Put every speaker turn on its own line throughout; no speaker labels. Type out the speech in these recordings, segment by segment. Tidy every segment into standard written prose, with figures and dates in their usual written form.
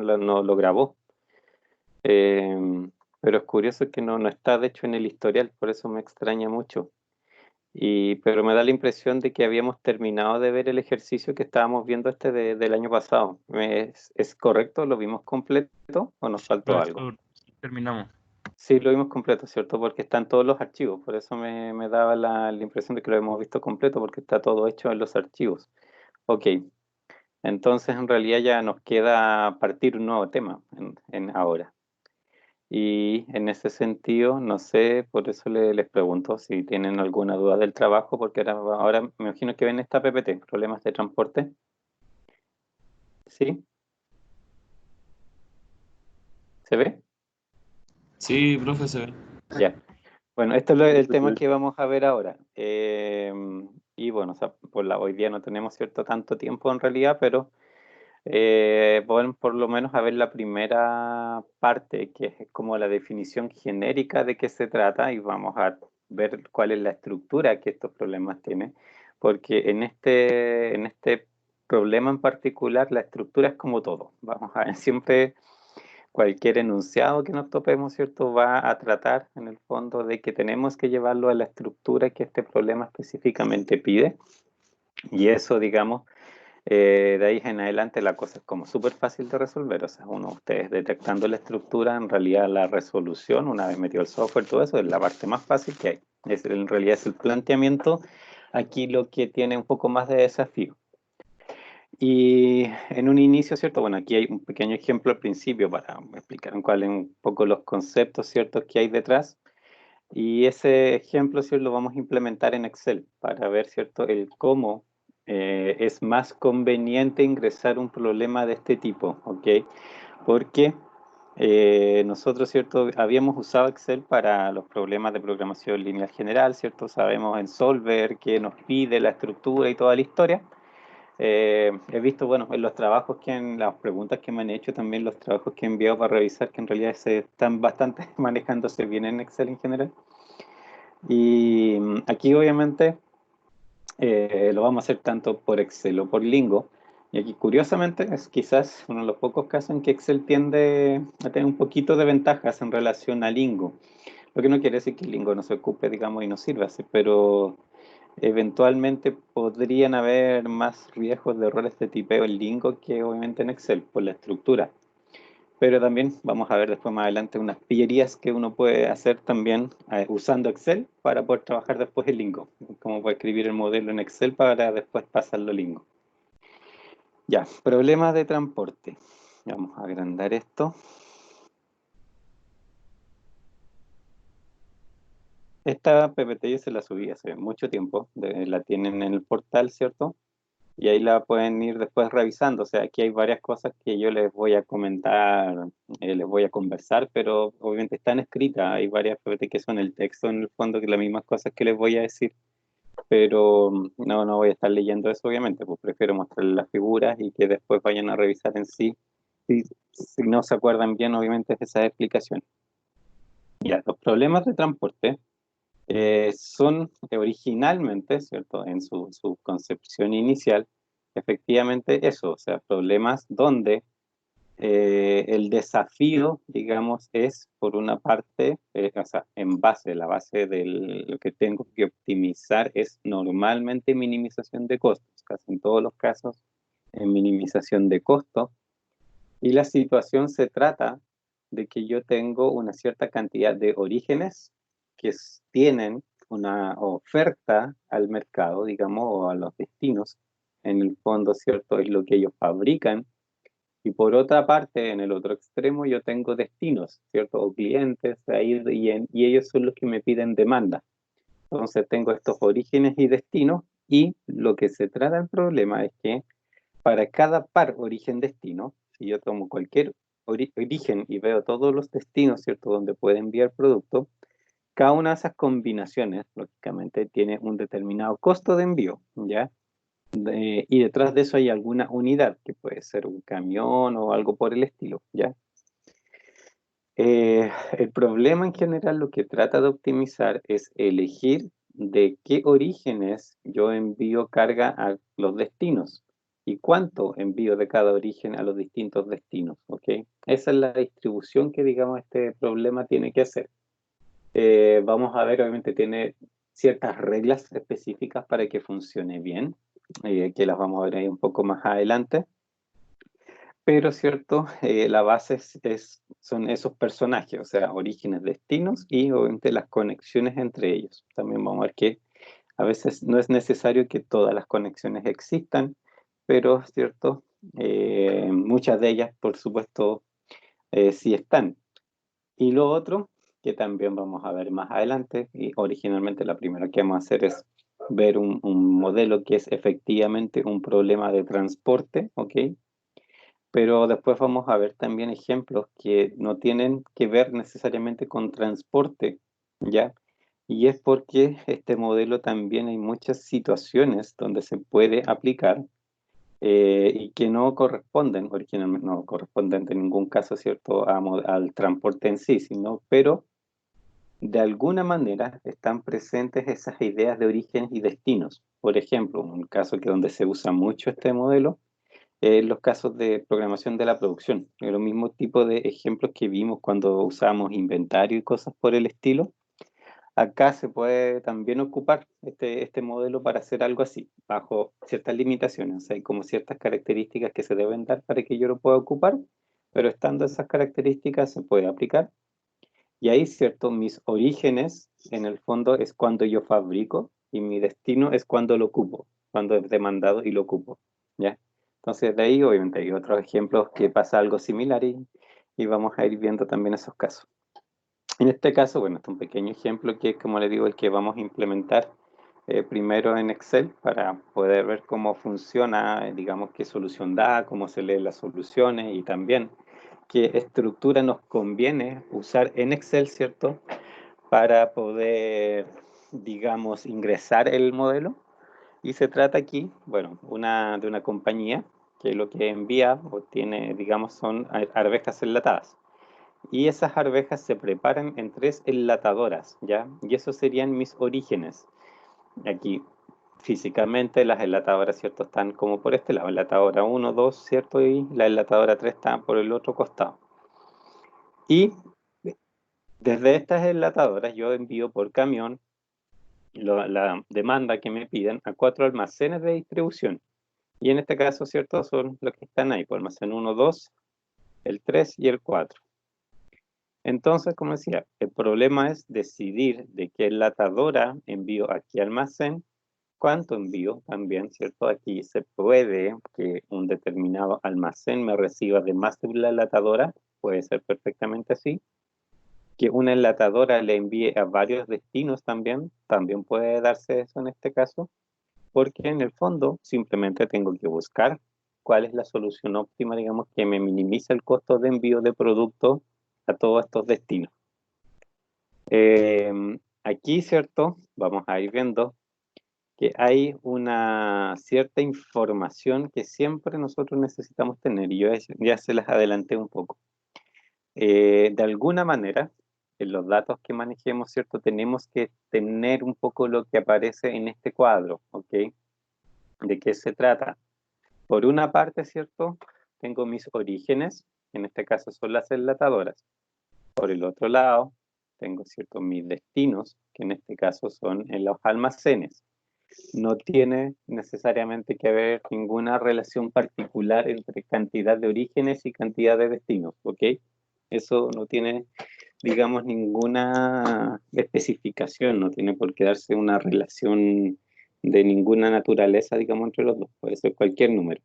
no lo grabó. Pero es curioso que no está, de hecho, en el historial, por eso me extraña mucho. Pero me da la impresión de que habíamos terminado de ver el ejercicio que estábamos viendo del año pasado. ¿Es correcto? ¿Lo vimos completo o nos faltó algo?
Profesor, terminamos.
Sí, lo vimos completo, ¿cierto? Porque están todos los archivos. Por eso me daba la impresión de que lo hemos visto completo, porque está todo hecho en los archivos. Ok, entonces en realidad ya nos queda partir un nuevo tema ahora. Y en ese sentido, no sé, por eso les pregunto si tienen alguna duda del trabajo, porque ahora me imagino que ven esta PPT, problemas de transporte. ¿Sí? ¿Se ve?
Sí, profe, se ve.
Ya. Bueno, esto es el tema que vamos a ver ahora. Y bueno, o sea, hoy día no tenemos cierto tanto tiempo en realidad, pero bueno, por lo menos a ver la primera parte, que es como la definición genérica de qué se trata, y vamos a ver cuál es la estructura que estos problemas tienen, porque en este problema en particular la estructura es como todo. Vamos a ver, siempre cualquier enunciado que nos topemos, ¿cierto? Va a tratar en el fondo de que tenemos que llevarlo a la estructura que este problema específicamente pide, y eso, digamos, de ahí en adelante la cosa es como súper fácil de resolver. O sea, ustedes detectando la estructura, en realidad la resolución, una vez metido el software, todo eso es la parte más fácil que hay. En realidad es el planteamiento aquí lo que tiene un poco más de desafío. Y en un inicio, ¿cierto? Bueno, aquí hay un pequeño ejemplo al principio para explicar cuáles un poco los conceptos, ¿cierto?, que hay detrás. Y ese ejemplo, ¿cierto?, lo vamos a implementar en Excel para ver, ¿cierto?, el cómo es más conveniente ingresar un problema de este tipo, ¿ok? Porque nosotros, ¿cierto?, habíamos usado Excel para los problemas de programación lineal general, ¿cierto? Sabemos en Solver qué nos pide la estructura y toda la historia. He visto, bueno, en los trabajos las preguntas que me han hecho, también los trabajos que he enviado para revisar, que en realidad se están bastante manejándose bien en Excel en general. Y aquí obviamente lo vamos a hacer tanto por Excel o por Lingo. Y aquí curiosamente es quizás uno de los pocos casos en que Excel tiende a tener un poquito de ventajas en relación a Lingo. Lo que no quiere decir que Lingo no se ocupe, digamos, y no sirva, sí, pero eventualmente podrían haber más riesgos de errores de tipeo en Lingo que obviamente en Excel por la estructura. Pero también vamos a ver después más adelante unas pillerías que uno puede hacer también usando Excel para poder trabajar después en Lingo. Como puede escribir el modelo en Excel para después pasarlo a Lingo. Ya, problemas de transporte. Vamos a agrandar esto. Esta PPT yo se la subí hace mucho tiempo. La tienen en el portal, ¿cierto? Y ahí la pueden ir después revisando. O sea, aquí hay varias cosas que yo les voy a comentar, les voy a conversar, pero obviamente están escritas. Hay varias PPT que son el texto en el fondo, que las mismas cosas que les voy a decir. Pero no voy a estar leyendo eso, obviamente, pues prefiero mostrarles las figuras y que después vayan a revisar en sí. Si no se acuerdan bien, obviamente, de esas explicaciones. Ya, los problemas de transporte son originalmente, ¿cierto? En su concepción inicial, efectivamente eso, o sea, problemas donde el desafío, digamos, es por una parte, o sea, la base de lo que tengo que optimizar es normalmente minimización de costos, casi en todos los casos, en minimización de costos, y la situación se trata de que yo tengo una cierta cantidad de orígenes que tienen una oferta al mercado, digamos, o a los destinos. En el fondo, ¿cierto? Es lo que ellos fabrican. Y por otra parte, en el otro extremo, yo tengo destinos, ¿cierto? O clientes ahí, y ellos son los que me piden demanda. Entonces tengo estos orígenes y destinos, y lo que se trata del problema es que para cada par origen-destino, si yo tomo cualquier origen y veo todos los destinos, ¿cierto?, donde puede enviar producto, cada una de esas combinaciones, lógicamente, tiene un determinado costo de envío, ¿ya? Y detrás de eso hay alguna unidad, que puede ser un camión o algo por el estilo, ¿ya? El problema en general lo que trata de optimizar es elegir de qué orígenes yo envío carga a los destinos. y cuánto envío de cada origen a los distintos destinos, ¿ok? Esa es la distribución que, digamos, este problema tiene que hacer. Vamos a ver, obviamente tiene ciertas reglas específicas para que funcione bien, que las vamos a ver ahí un poco más adelante. Pero, ¿cierto? La base son esos personajes, o sea, orígenes, destinos y obviamente las conexiones entre ellos. También vamos a ver que a veces no es necesario que todas las conexiones existan, pero, ¿cierto? Muchas de ellas, por supuesto, sí están. Y lo otro, que también vamos a ver más adelante, y originalmente la primera que vamos a hacer es ver un modelo que es efectivamente un problema de transporte, ¿ok? Pero después vamos a ver también ejemplos que no tienen que ver necesariamente con transporte, ¿ya? Y es porque este modelo también hay muchas situaciones donde se puede aplicar y que no corresponden, originalmente no corresponden en ningún caso, ¿cierto?, al transporte en sí, sino, pero de alguna manera están presentes esas ideas de orígenes y destinos. Por ejemplo, un caso que donde se usa mucho este modelo los casos de programación de la producción. Los mismos tipos de ejemplos que vimos cuando usábamos inventario y cosas por el estilo. Acá se puede también ocupar este modelo para hacer algo así, bajo ciertas limitaciones. O sea, hay como ciertas características que se deben dar para que yo lo pueda ocupar, pero estando esas características se puede aplicar. Y ahí, cierto, mis orígenes, en el fondo, es cuando yo fabrico y mi destino es cuando lo ocupo, cuando es demandado y lo ocupo, ¿ya? Entonces, de ahí, obviamente, hay otros ejemplos que pasa algo similar y vamos a ir viendo también esos casos. En este caso, bueno, este es un pequeño ejemplo que es, como le digo, el que vamos a implementar primero en Excel para poder ver cómo funciona, digamos, qué solución da, cómo se leen las soluciones y también qué estructura nos conviene usar en Excel, ¿cierto? Para poder, digamos, ingresar el modelo. Y se trata aquí, bueno, de una compañía que lo que envía o tiene, digamos, son arvejas enlatadas. Y esas arvejas se preparan en 3 enlatadoras, ¿ya? Y esos serían mis orígenes. Aquí, físicamente, las enlatadoras, ¿cierto? Están como por este lado, enlatadora 1, 2, ¿cierto? Y la enlatadora 3 está por el otro costado. Y desde estas enlatadoras yo envío por camión la demanda que me piden a 4 almacenes de distribución. Y en este caso, ¿cierto? Son los que están ahí, por almacén 1, 2, el 3 y el 4. Entonces, como decía, el problema es decidir de qué enlatadora envío a qué almacén, cuánto envío también, ¿cierto? Aquí se puede que un determinado almacén me reciba de más de una enlatadora, puede ser perfectamente así. Que una enlatadora le envíe a varios destinos también puede darse eso en este caso, porque en el fondo simplemente tengo que buscar cuál es la solución óptima, digamos, que me minimiza el costo de envío de producto a todos estos destinos. Aquí, ¿cierto? Vamos a ir viendo que hay una cierta información que siempre nosotros necesitamos tener, y yo ya se las adelanté un poco. De alguna manera, en los datos que manejemos, ¿cierto? Tenemos que tener un poco lo que aparece en este cuadro, ¿ok? ¿De qué se trata? Por una parte, ¿cierto? Tengo mis orígenes, en este caso son las enlatadoras. Por el otro lado, tengo, ¿cierto? Mis destinos, que en este caso son en los almacenes. No tiene necesariamente que haber ninguna relación particular entre cantidad de orígenes y cantidad de destinos, ¿ok? Eso no tiene, digamos, ninguna especificación, no tiene por qué darse una relación de ninguna naturaleza, digamos, entre los dos, puede ser cualquier número.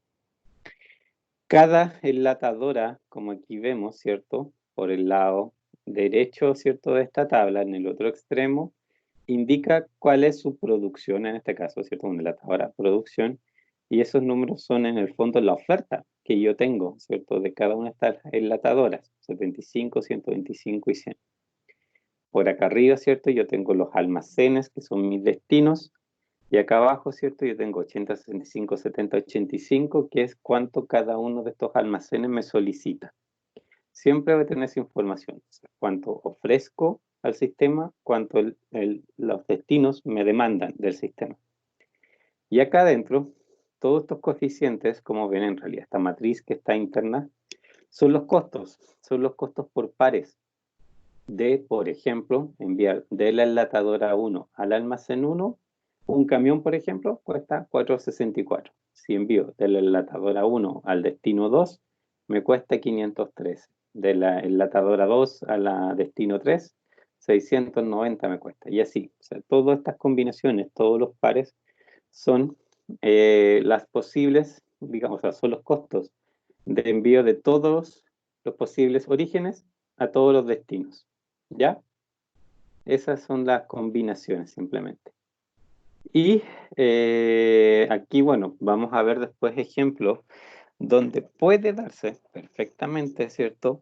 Cada enlatadora, como aquí vemos, ¿cierto? Por el lado derecho, ¿cierto? De esta tabla, en el otro extremo, indica cuál es su producción, en este caso, ¿cierto? Una enlatadora producción, y esos números son en el fondo la oferta que yo tengo, ¿cierto? De cada una de estas enlatadoras, 75, 125 y 100. Por acá arriba, ¿cierto? Yo tengo los almacenes, que son mis destinos, y acá abajo, ¿cierto? Yo tengo 80, 65, 70, 85, que es cuánto cada uno de estos almacenes me solicita. Siempre voy a tener esa información, o sea, cuánto ofrezco al sistema, cuánto los destinos me demandan del sistema. Y acá adentro todos estos coeficientes, como ven en realidad, esta matriz que está interna, son los costos por pares de, por ejemplo, enviar de la enlatadora 1 al almacén 1, un camión, por ejemplo, cuesta 4,64. Si envío de la enlatadora 1 al destino 2, me cuesta 513. De la enlatadora 2 a la destino 3, 690 me cuesta. Y así, o sea, todas estas combinaciones, todos los pares, son las posibles, digamos, o sea, son los costos de envío de todos los posibles orígenes a todos los destinos. ¿Ya? Esas son las combinaciones simplemente. Y aquí, bueno, vamos a ver después ejemplos donde puede darse perfectamente, ¿cierto?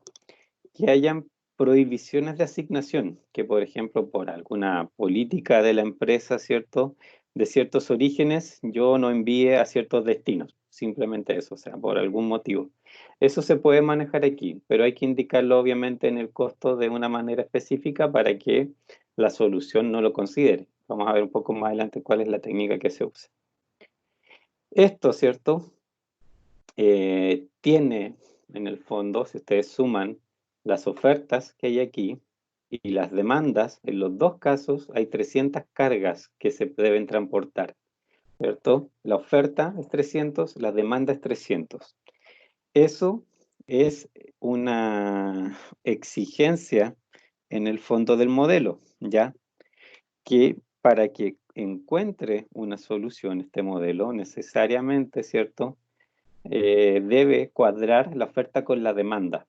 Que hayan prohibiciones de asignación, que por ejemplo por alguna política de la empresa, ¿cierto? De ciertos orígenes, yo no envíe a ciertos destinos, simplemente eso, o sea, por algún motivo. Eso se puede manejar aquí, pero hay que indicarlo obviamente en el costo de una manera específica para que la solución no lo considere. Vamos a ver un poco más adelante cuál es la técnica que se usa. Esto, ¿cierto? Tiene en el fondo, si ustedes suman las ofertas que hay aquí y las demandas, en los dos casos hay 300 cargas que se deben transportar, ¿cierto? La oferta es 300, la demanda es 300. Eso es una exigencia en el fondo del modelo, ¿ya? Que para que encuentre una solución este modelo, necesariamente, ¿cierto? Debe cuadrar la oferta con la demanda.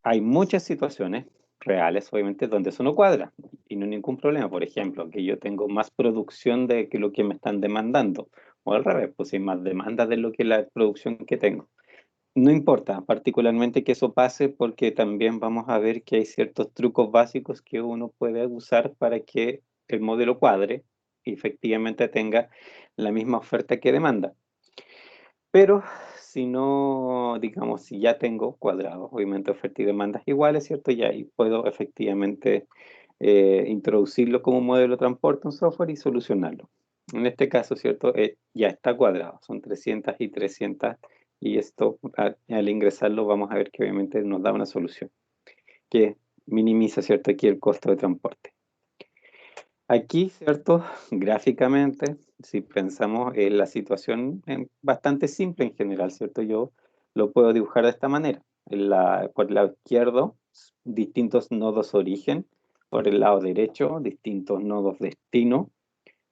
Hay muchas situaciones reales, obviamente, donde eso no cuadra y no hay ningún problema. Por ejemplo, que yo tengo más producción de que lo que me están demandando, o al revés, pues hay más demanda de lo que la producción que tengo. No importa particularmente que eso pase porque también vamos a ver que hay ciertos trucos básicos que uno puede usar para que el modelo cuadre y efectivamente tenga la misma oferta que demanda. Pero si no, digamos, si ya tengo cuadrados, obviamente oferta y demandas iguales, ¿cierto? Ya ahí puedo efectivamente introducirlo como modelo de transporte, un software y solucionarlo. En este caso, ¿cierto? Ya está cuadrado, son 300 y 300 y esto al ingresarlo vamos a ver que obviamente nos da una solución que minimiza, ¿cierto? Aquí el costo de transporte. Aquí, ¿cierto? Gráficamente, si pensamos en la situación bastante simple en general, ¿cierto? Yo lo puedo dibujar de esta manera. Por el lado izquierdo, distintos nodos origen. Por el lado derecho, distintos nodos destino.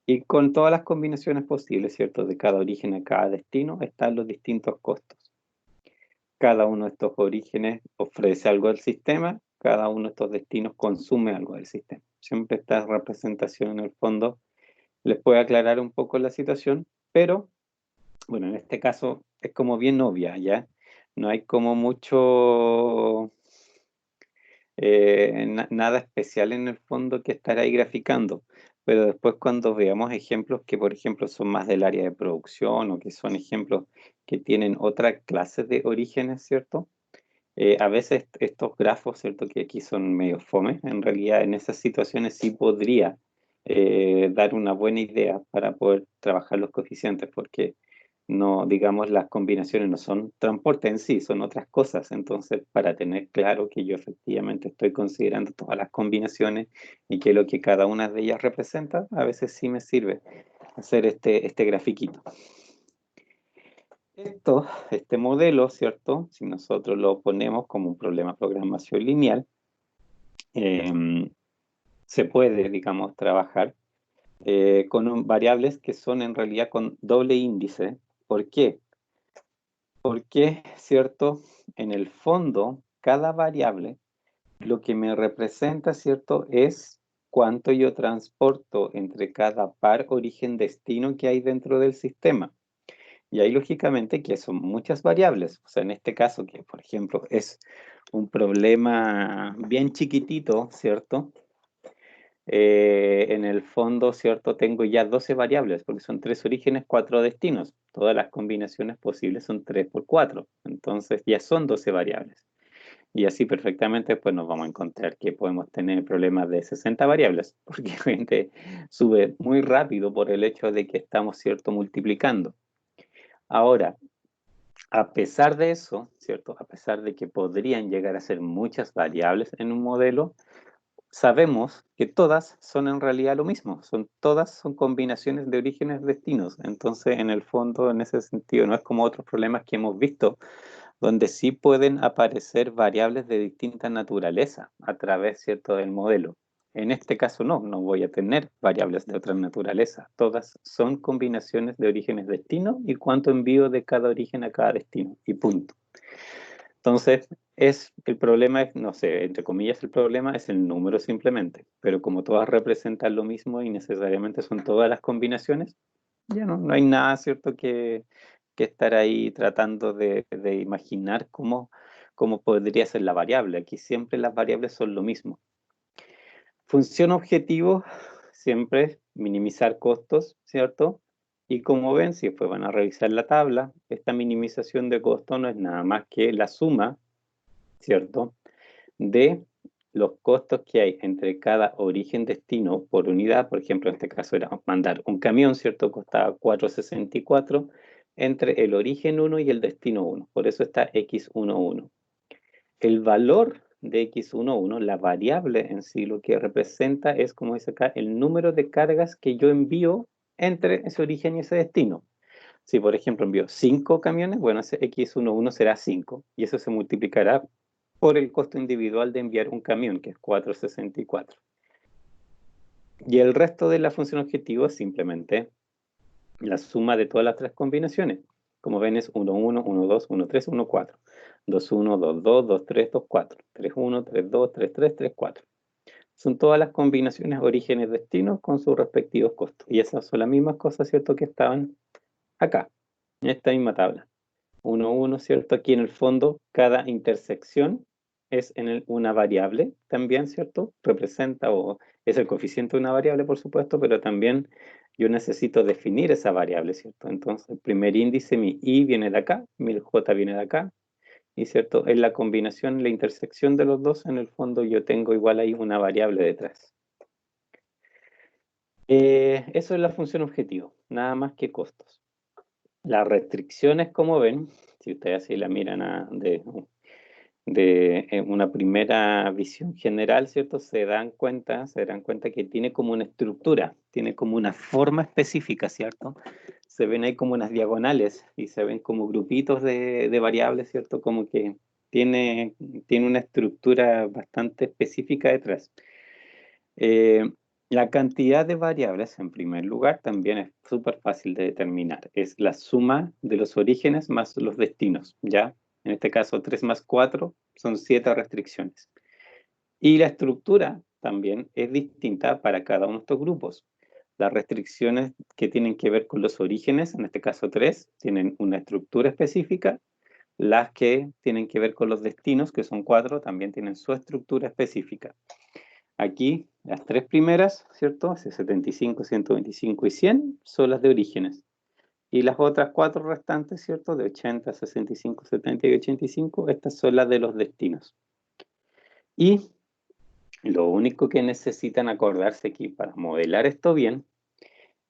Y con todas las combinaciones posibles, ¿cierto? De cada origen a cada destino, están los distintos costos. Cada uno de estos orígenes ofrece algo al sistema, cada uno de estos destinos consume algo del sistema. Siempre esta representación en el fondo les puede aclarar un poco la situación, pero bueno, en este caso es como bien obvia, ¿ya? No hay como mucho, nada especial en el fondo que estar ahí graficando, pero después cuando veamos ejemplos que, por ejemplo, son más del área de producción o que son ejemplos que tienen otra clase de orígenes, ¿cierto? A veces estos grafos, ¿cierto? Que aquí son medio fome, en realidad en esas situaciones sí podría dar una buena idea para poder trabajar los coeficientes, porque no, digamos, las combinaciones no son transporte en sí, son otras cosas. Entonces, para tener claro que yo efectivamente estoy considerando todas las combinaciones y que lo que cada una de ellas representa, a veces sí me sirve hacer este grafiquito. Este modelo, ¿cierto? Si nosotros lo ponemos como un problema de programación lineal, se puede, digamos, trabajar con variables que son en realidad con doble índice. ¿Por qué? Porque, ¿cierto? En el fondo, cada variable lo que me representa, ¿cierto? Es cuánto yo transporto entre cada par origen-destino que hay dentro del sistema. Y ahí lógicamente que son muchas variables. O sea, en este caso que, por ejemplo, es un problema bien chiquitito, ¿cierto? En el fondo, ¿cierto? Tengo ya 12 variables, porque son 3 orígenes, 4 destinos. Todas las combinaciones posibles son 3 por 4. Entonces ya son 12 variables. Y así perfectamente pues nos vamos a encontrar que podemos tener problemas de 60 variables, porque gente sube muy rápido por el hecho de que estamos, ¿cierto? Multiplicando. Ahora, a pesar de eso, ¿cierto? A pesar de que podrían llegar a ser muchas variables en un modelo, sabemos que todas son en realidad lo mismo, todas son combinaciones de orígenes destinos. Entonces, en el fondo, en ese sentido, no es como otros problemas que hemos visto, donde sí pueden aparecer variables de distinta naturaleza a través, ¿cierto?, del modelo. En este caso no voy a tener variables de otra naturaleza. Todas son combinaciones de orígenes destino y cuánto envío de cada origen a cada destino, y punto. Entonces, el problema es, no sé, entre comillas, el problema es el número simplemente, pero como todas representan lo mismo y necesariamente son todas las combinaciones, ya no hay nada, ¿cierto?, que estar ahí tratando de imaginar cómo podría ser la variable. Aquí siempre las variables son lo mismo. Función objetivo siempre es minimizar costos, ¿cierto? Y como ven, si después van a revisar la tabla, esta minimización de costos no es nada más que la suma, ¿cierto?, de los costos que hay entre cada origen-destino por unidad. Por ejemplo, en este caso era mandar un camión, ¿cierto? Costaba 4,64 entre el origen 1 y el destino 1. Por eso está X11. El valor de X11, la variable en sí, lo que representa es, como dice acá, el número de cargas que yo envío entre ese origen y ese destino. Si, por ejemplo, envío 5 camiones, bueno, ese X11 será 5, y eso se multiplicará por el costo individual de enviar un camión, que es 4,64. Y el resto de la función objetivo es simplemente la suma de todas las tres combinaciones. Como ven, es 1, 1, 1, 2, 1, 3, 1, 4. 2, 1, 2, 2, 2, 3, 2, 4. 3, 1, 3, 2, 3, 3, 3, 4. Son todas las combinaciones orígenes destinos con sus respectivos costos. Y esas son las mismas cosas, ¿cierto?, que estaban acá, en esta misma tabla. 1, 1, ¿cierto? Aquí en el fondo, cada intersección es una variable también, ¿cierto? Representa o es el coeficiente de una variable, por supuesto, pero también yo necesito definir esa variable, ¿cierto? Entonces, el primer índice, mi I viene de acá, mi J viene de acá, y ¿cierto? En la combinación, la intersección de los dos, en el fondo yo tengo igual ahí una variable detrás. Eso es la función objetivo, nada más que costos. Las restricciones, como ven, si ustedes así la miran de una primera visión general, ¿cierto? Se darán cuenta que tiene como una estructura, tiene como una forma específica, ¿cierto? Se ven ahí como unas diagonales y se ven como grupitos de variables, ¿cierto? Como que tiene una estructura bastante específica detrás. La cantidad de variables, en primer lugar, también es súper fácil de determinar. Es la suma de los orígenes más los destinos, ¿ya? En este caso, 3 más 4 son 7 restricciones. Y la estructura también es distinta para cada uno de estos grupos. Las restricciones que tienen que ver con los orígenes, en este caso 3, tienen una estructura específica. Las que tienen que ver con los destinos, que son 4, también tienen su estructura específica. Aquí, las tres primeras, ¿cierto? 75, 125 y 100 son las de orígenes. Y las otras 4 restantes, ¿cierto? De 80, 65, 70 y 85, estas son las de los destinos. Y lo único que necesitan acordarse aquí para modelar esto bien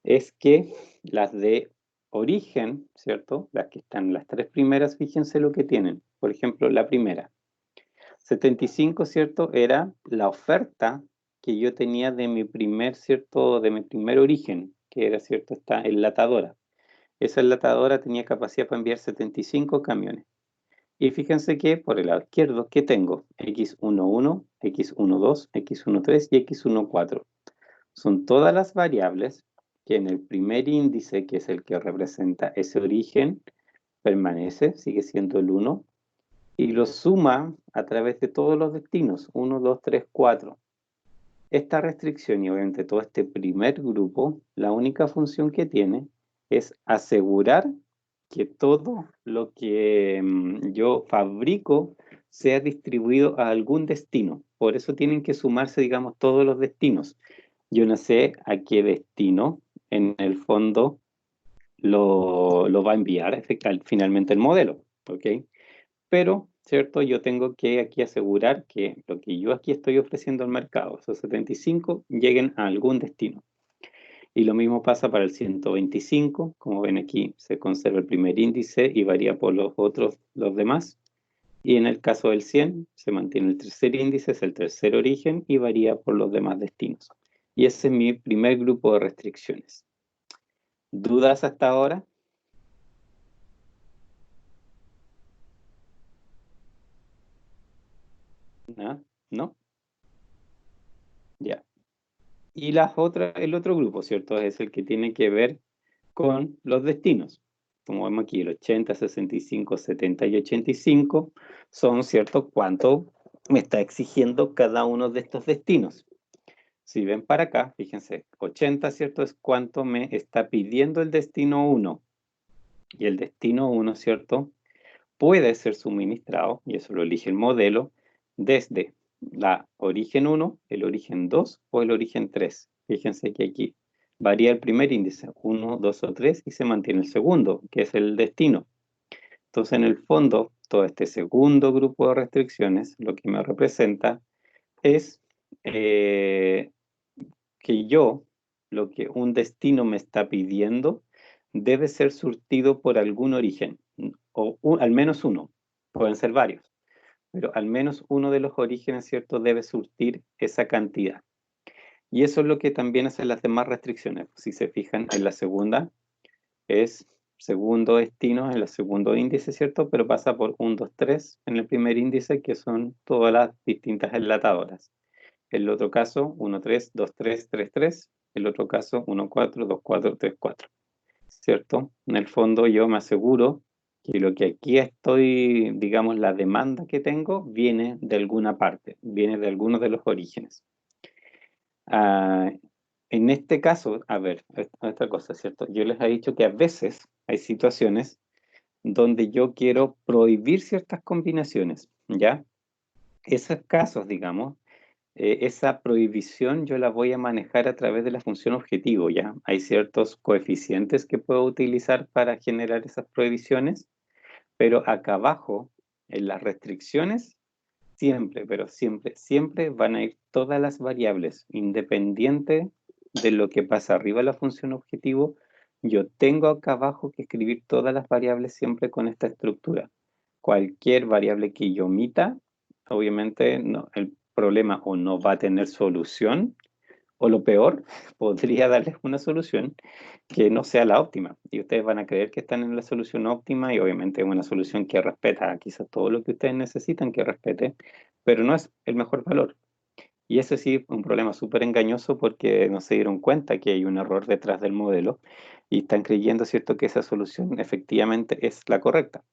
es que las de origen, ¿cierto? Las que están las tres primeras, fíjense lo que tienen. Por ejemplo, la primera. 75, ¿cierto? Era la oferta que yo tenía de mi primer, ¿cierto? De mi primer origen, que era, ¿cierto? Esta enlatadora. Esa enlatadora tenía capacidad para enviar 75 camiones. Y fíjense que por el lado izquierdo, ¿qué tengo? X11, X12, X13 y X14. Son todas las variables que en el primer índice, que es el que representa ese origen, permanece, sigue siendo el 1, y lo suma a través de todos los destinos, 1, 2, 3, 4. Esta restricción y obviamente todo este primer grupo, la única función que tiene es asegurar que todo lo que yo fabrico sea distribuido a algún destino. Por eso tienen que sumarse, digamos, todos los destinos. Yo no sé a qué destino, en el fondo, lo va a enviar finalmente el modelo, ¿ok? Pero, ¿cierto? Yo tengo que aquí asegurar que lo que yo aquí estoy ofreciendo al mercado, esos 75, lleguen a algún destino. Y lo mismo pasa para el 125, como ven aquí se conserva el primer índice y varía por los demás. Y en el caso del 100 se mantiene el tercer índice, es el tercer origen y varía por los demás destinos. Y ese es mi primer grupo de restricciones. ¿Dudas hasta ahora? ¿No? ¿No? Ya. Y el otro grupo, ¿cierto? Es el que tiene que ver con los destinos. Como vemos aquí, el 80, 65, 70 y 85 son, ¿cierto?, cuánto me está exigiendo cada uno de estos destinos. Si ven para acá, fíjense, 80, ¿cierto?, es cuánto me está pidiendo el destino 1. Y el destino 1, ¿cierto?, puede ser suministrado, y eso lo elige el modelo, desde la origen 1, el origen 2 o el origen 3. Fíjense que aquí varía el primer índice, 1, 2 o 3, y se mantiene el segundo, que es el destino. Entonces, en el fondo, todo este segundo grupo de restricciones, lo que me representa es que lo que un destino me está pidiendo, debe ser surtido por algún origen, o al menos uno, pueden ser varios, pero al menos uno de los orígenes, ¿cierto?, debe surtir esa cantidad. Y eso es lo que también hacen las demás restricciones. Si se fijan en la segunda, es segundo destino en el segundo índice, ¿cierto? Pero pasa por 1, 2, 3 en el primer índice, que son todas las distintas enlatadoras. El otro caso, 1, 3, 2, 3, 3, 3. El otro caso, 1, 4, 2, 4, 3, 4. ¿Cierto? En el fondo yo me aseguro que lo que aquí estoy, digamos, la demanda que tengo, viene de alguna parte, viene de alguno de los orígenes. En este caso, a ver, esta cosa, ¿cierto? Yo les he dicho que a veces hay situaciones donde yo quiero prohibir ciertas combinaciones, ¿ya? Esos casos, digamos, esa prohibición yo la voy a manejar a través de la función objetivo, ¿ya? Hay ciertos coeficientes que puedo utilizar para generar esas prohibiciones, pero acá abajo, en las restricciones, siempre, pero siempre, siempre van a ir todas las variables, independiente de lo que pasa arriba de la función objetivo. Yo tengo acá abajo que escribir todas las variables siempre con esta estructura. Cualquier variable que yo omita, obviamente no, el problema o no va a tener solución, o lo peor, podría darles una solución que no sea la óptima. Y ustedes van a creer que están en la solución óptima y obviamente es una solución que respeta quizás todo lo que ustedes necesitan que respete, pero no es el mejor valor. Y eso sí, un problema súper engañoso porque no se dieron cuenta que hay un error detrás del modelo y están creyendo, ¿cierto?, que esa solución efectivamente es la correcta.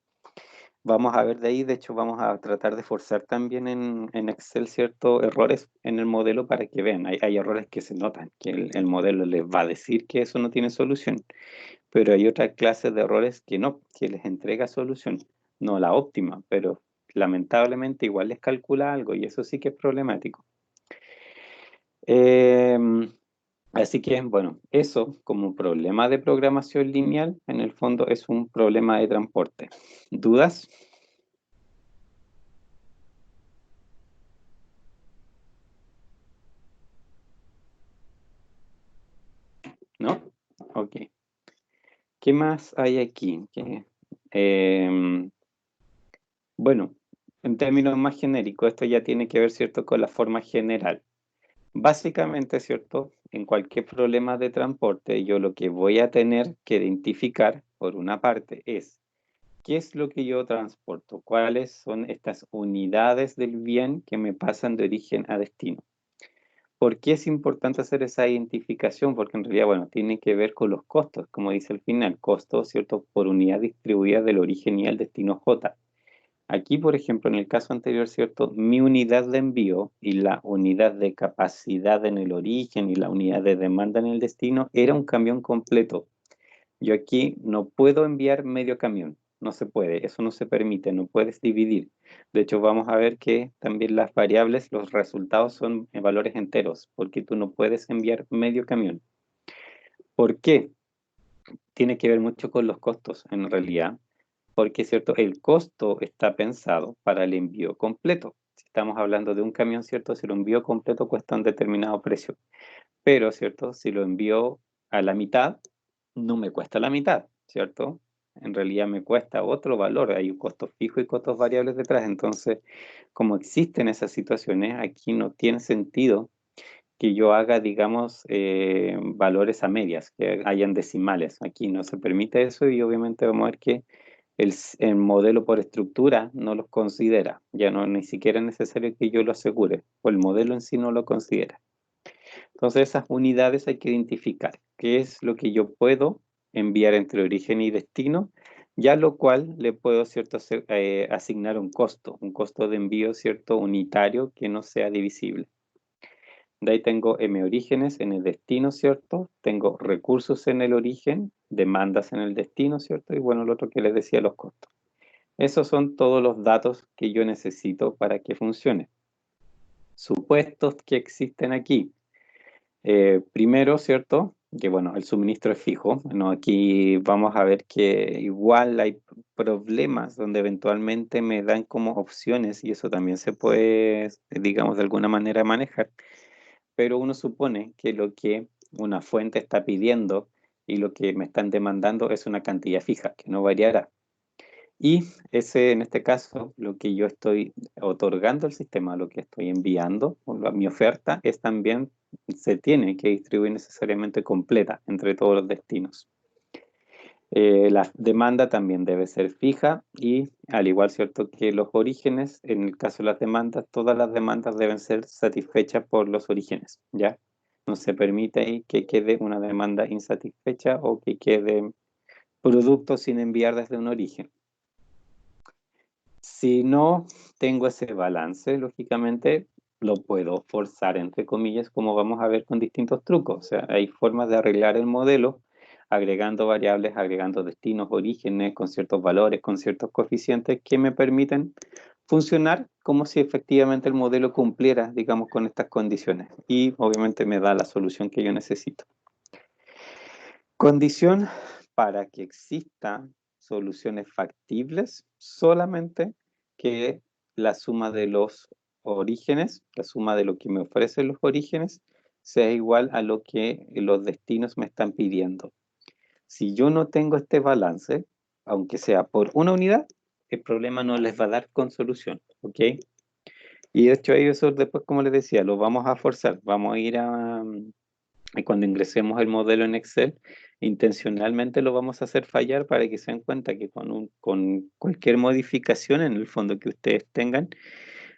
Vamos a ver de ahí, de hecho vamos a tratar de forzar también en Excel ciertos errores en el modelo para que vean, hay errores que se notan, que el modelo les va a decir que eso no tiene solución, pero hay otras clases de errores que no, que les entrega solución, no la óptima, pero lamentablemente igual les calcula algo y eso sí que es problemático. Así que, bueno, eso como problema de programación lineal, en el fondo es un problema de transporte. ¿Dudas? ¿No? Ok. ¿Qué más hay aquí? Bueno, en términos más genéricos, esto ya tiene que ver, ¿cierto?, con la forma general. Básicamente, ¿cierto?, en cualquier problema de transporte, yo lo que voy a tener que identificar, por una parte, es qué es lo que yo transporto, cuáles son estas unidades del bien que me pasan de origen a destino. ¿Por qué es importante hacer esa identificación? Porque en realidad, bueno, tiene que ver con los costos, como dice al final, costo, ¿cierto?, por unidad distribuida del origen y al destino J. Aquí, por ejemplo, en el caso anterior, ¿cierto?, mi unidad de envío y la unidad de capacidad en el origen y la unidad de demanda en el destino era un camión completo. Yo aquí no puedo enviar medio camión, no se puede, eso no se permite, no puedes dividir. De hecho, vamos a ver que también las variables, los resultados son en valores enteros, porque tú no puedes enviar medio camión. ¿Por qué? Tiene que ver mucho con los costos, en realidad, porque, ¿cierto?, el costo está pensado para el envío completo. Si estamos hablando de un camión, ¿cierto?, si lo envío completo cuesta un determinado precio. Pero, ¿cierto?, si lo envío a la mitad, no me cuesta la mitad, ¿cierto? En realidad me cuesta otro valor, hay un costo fijo y costos variables detrás. Entonces, como existen esas situaciones, aquí no tiene sentido que yo haga, digamos, valores a medias, que hayan decimales. Aquí no se permite eso y obviamente vamos a ver que el modelo por estructura no los considera. Ya no ni siquiera es necesario que yo lo asegure, o el modelo en sí no lo considera. Entonces esas unidades hay que identificar qué es lo que yo puedo enviar entre origen y destino, ya lo cual le puedo, ¿cierto?, asignar un costo de envío, ¿cierto?, unitario que no sea divisible. De ahí tengo M orígenes en el destino, ¿cierto? Tengo recursos en el origen, demandas en el destino, ¿cierto? Y bueno, lo otro que les decía, los costos. Esos son todos los datos que yo necesito para que funcione. Supuestos que existen aquí. Primero, ¿cierto? Que bueno, el suministro es fijo. Bueno, aquí vamos a ver que igual hay problemas donde eventualmente me dan como opciones y eso también se puede, digamos, de alguna manera manejar. Pero uno supone que lo que una fuente está pidiendo y lo que me están demandando es una cantidad fija, que no variará. Y ese, en este caso, lo que yo estoy otorgando al sistema, lo que estoy enviando, mi oferta, es también, se tiene que distribuir necesariamente completa entre todos los destinos. La demanda también debe ser fija y al igual, ¿cierto?, que los orígenes, en el caso de las demandas, todas las demandas deben ser satisfechas por los orígenes, ¿ya? No se permite ahí que quede una demanda insatisfecha o que quede producto sin enviar desde un origen. Si no tengo ese balance, lógicamente lo puedo forzar, entre comillas, como vamos a ver con distintos trucos. O sea, hay formas de arreglar el modelo agregando variables, agregando destinos, orígenes, con ciertos valores, con ciertos coeficientes que me permiten funcionar como si efectivamente el modelo cumpliera, digamos, con estas condiciones. Y obviamente me da la solución que yo necesito. Condición para que existan soluciones factibles, solamente que la suma de los orígenes, la suma de lo que me ofrecen los orígenes, sea igual a lo que los destinos me están pidiendo. Si yo no tengo este balance, aunque sea por una unidad, el problema no les va a dar con solución, ¿ok? Y de hecho eso después, como les decía, lo vamos a forzar, vamos a ir a... Y cuando ingresemos el modelo en Excel, intencionalmente lo vamos a hacer fallar para que se den cuenta que con cualquier modificación en el fondo que ustedes tengan,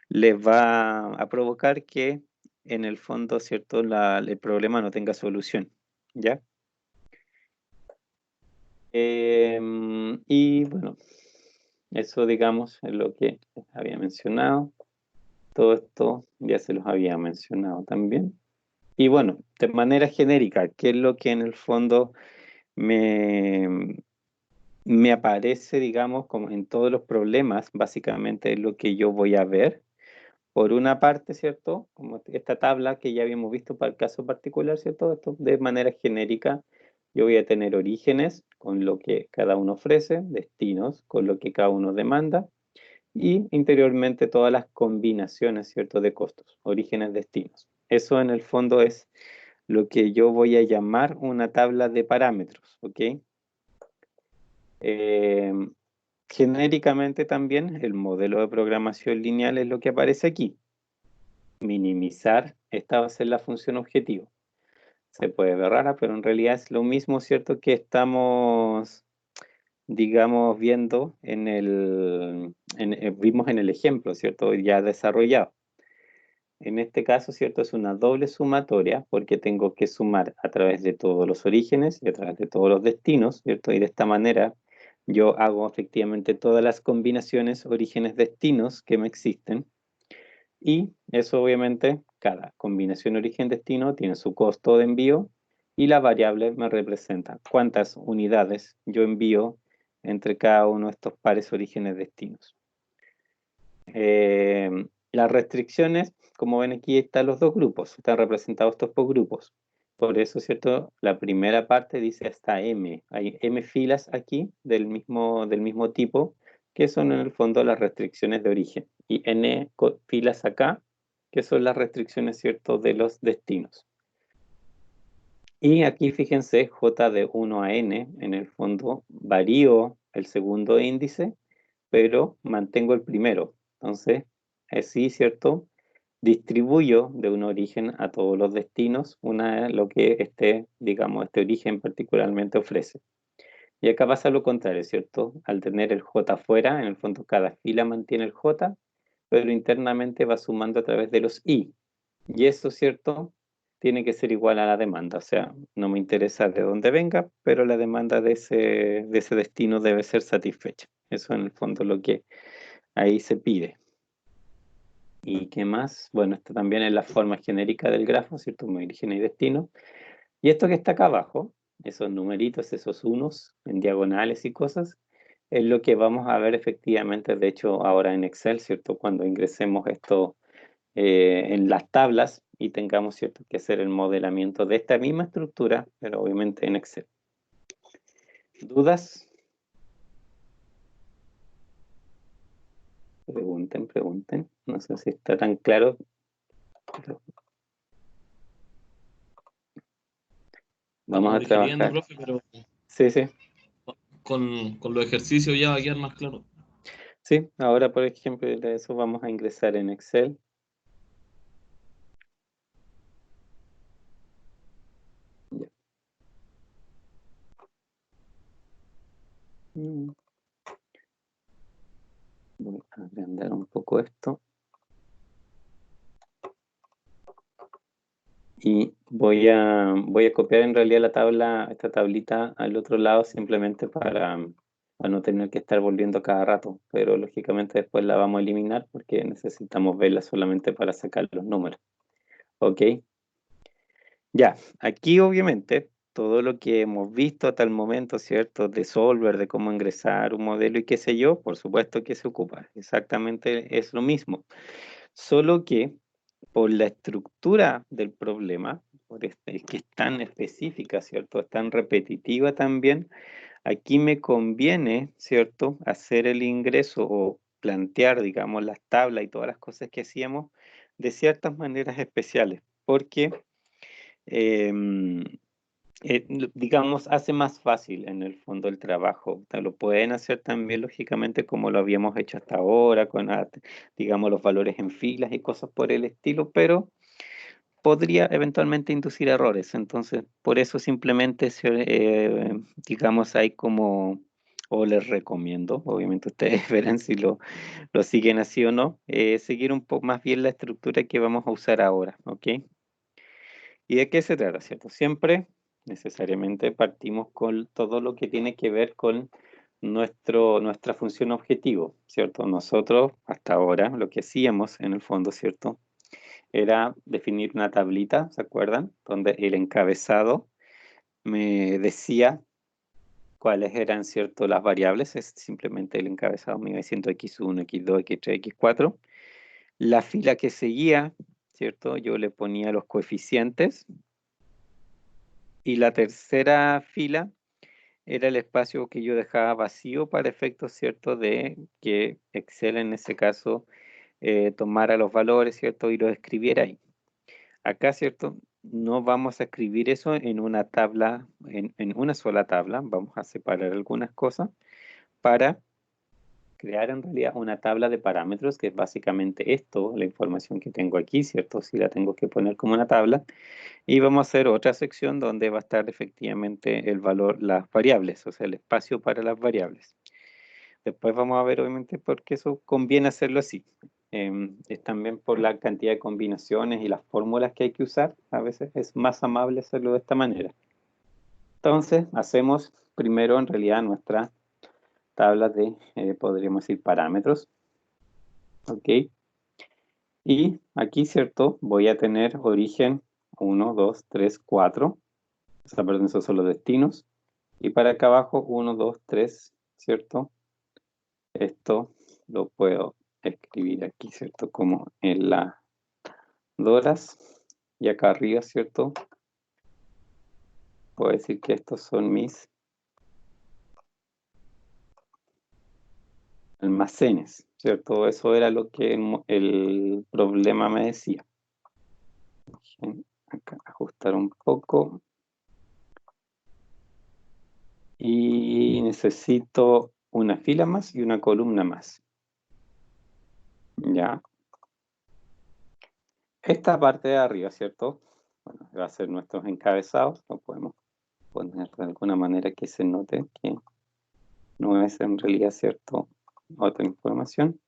les va a provocar que en el fondo, ¿cierto?, el problema no tenga solución, ¿ya? Y bueno, eso digamos es lo que les había mencionado. Todo esto ya se los había mencionado también. Y bueno, de manera genérica, ¿qué es lo que en el fondo me, me aparece, digamos, como en todos los problemas? Básicamente es lo que yo voy a ver? Por una parte, ¿cierto? Como esta tabla que ya habíamos visto para el caso particular, ¿cierto? Esto de manera genérica, yo voy a tener orígenes con lo que cada uno ofrece, destinos con lo que cada uno demanda, y interiormente todas las combinaciones, ¿cierto?, de costos, orígenes, destinos. Eso en el fondo es lo que yo voy a llamar una tabla de parámetros, ¿ok? Genéricamente también el modelo de programación lineal es lo que aparece aquí. Minimizar, esta va a ser la función objetivo. Se puede ver rara, pero en realidad es lo mismo, ¿cierto?, que estamos, digamos, viendo vimos en el ejemplo, ¿cierto?, ya desarrollado. En este caso, ¿cierto?, es una doble sumatoria porque tengo que sumar a través de todos los orígenes y a través de todos los destinos, ¿cierto? Y de esta manera yo hago efectivamente todas las combinaciones orígenes-destinos que me existen. Y eso obviamente, cada combinación origen-destino tiene su costo de envío y la variable me representa cuántas unidades yo envío entre cada uno de estos pares orígenes-destinos. Las restricciones, como ven aquí, están los dos grupos, están representados estos por grupos. Por eso, ¿cierto? La primera parte dice hasta M. Hay M filas aquí del mismo tipo, que son en el fondo las restricciones de origen. Y N filas acá, que son las restricciones, ¿cierto?, de los destinos. Y aquí fíjense, J de 1 a n, en el fondo varío el segundo índice, pero mantengo el primero. Entonces, así, ¿cierto? Distribuyo de un origen a todos los destinos, una lo que digamos, este origen particularmente ofrece. Y acá pasa lo contrario, ¿cierto? Al tener el J afuera, en el fondo cada fila mantiene el J, pero internamente va sumando a través de los I. Y eso, ¿cierto? Tiene que ser igual a la demanda. O sea, no me interesa de dónde venga, pero la demanda de ese destino debe ser satisfecha. Eso en el fondo es lo que ahí se pide. ¿Y qué más? Bueno, esto también es la forma genérica del grafo, ¿cierto? Mi origen y destino. Y esto que está acá abajo, esos numeritos, esos unos en diagonales y cosas, es lo que vamos a ver efectivamente, de hecho, ahora en Excel, ¿cierto? Cuando ingresemos esto en las tablas y tengamos, ¿cierto?, que hacer el modelamiento de esta misma estructura, pero obviamente en Excel. ¿Dudas? Pregunten, pregunten. No sé si está tan claro. Vamos
Estamos
a
digiriendo,
trabajar.
profe, pero
Sí, sí.
con los ejercicios ya va a quedar más claro.
Sí, ahora por ejemplo de eso vamos a ingresar en Excel. Ya. Voy a agrandar un poco esto. Y voy a copiar en realidad la tabla, esta tablita al otro lado simplemente para no tener que estar volviendo cada rato. Pero lógicamente después la vamos a eliminar porque necesitamos verla solamente para sacar los números. ¿Ok? Ya, aquí obviamente todo lo que hemos visto hasta el momento, ¿cierto? De Solver, de cómo ingresar un modelo y qué sé yo, por supuesto que se ocupa. Exactamente es lo mismo. Solo que por la estructura del problema, que es tan específica, ¿cierto? Es tan repetitiva también, aquí me conviene, ¿cierto? Hacer el ingreso o plantear, digamos, las tablas y todas las cosas que hacíamos de ciertas maneras especiales, porque em, digamos, hace más fácil en el fondo el trabajo. O sea, lo pueden hacer también, lógicamente, como lo habíamos hecho hasta ahora, con, digamos, los valores en filas y cosas por el estilo, pero podría eventualmente inducir errores. Entonces, por eso simplemente, digamos, hay como, o les recomiendo, obviamente ustedes verán si lo siguen así o no, seguir un poco más bien la estructura que vamos a usar ahora, ¿ok? ¿Y de qué se trata, cierto? Siempre, necesariamente, partimos con todo lo que tiene que ver con nuestra función objetivo, ¿cierto? Nosotros, hasta ahora, lo que hacíamos, en el fondo, ¿cierto?, era definir una tablita, ¿se acuerdan? Donde el encabezado me decía cuáles eran, ¿cierto?, las variables. Es simplemente el encabezado me iba diciendo x1, x2, x3, x4. La fila que seguía, ¿cierto? Yo le ponía los coeficientes. Y la tercera fila era el espacio que yo dejaba vacío para efectos, ¿cierto?, de que Excel en ese caso tomara los valores, ¿cierto?, y los escribiera ahí. Acá, ¿cierto?, no vamos a escribir eso en una tabla, en una sola tabla, vamos a separar algunas cosas para crear en realidad una tabla de parámetros, que es básicamente esto, la información que tengo aquí, ¿cierto? Si la tengo que poner como una tabla. Y vamos a hacer otra sección donde va a estar efectivamente el valor, las variables, o sea, el espacio para las variables. Después vamos a ver, obviamente, por qué eso conviene hacerlo así. Es también por la cantidad de combinaciones y las fórmulas que hay que usar. A veces es más amable hacerlo de esta manera. Entonces, hacemos primero en realidad nuestra tabla de, podríamos decir, parámetros. ¿Ok? Y aquí, ¿cierto? Voy a tener origen 1, 2, 3, 4. O sea, perdón, esos son los destinos. Y para acá abajo, 1, 2, 3, ¿cierto? Esto lo puedo escribir aquí, ¿cierto? Como en las horas. Y acá arriba, ¿cierto? Puedo decir que estos son mis almacenes, ¿cierto? Eso era lo que el problema me decía. Acá ajustar un poco. Y necesito una fila más y una columna más. Ya. Esta parte de arriba, ¿cierto? Bueno, va a ser nuestros encabezados. Lo podemos poner de alguna manera que se note que no es en realidad, ¿cierto? Otra información.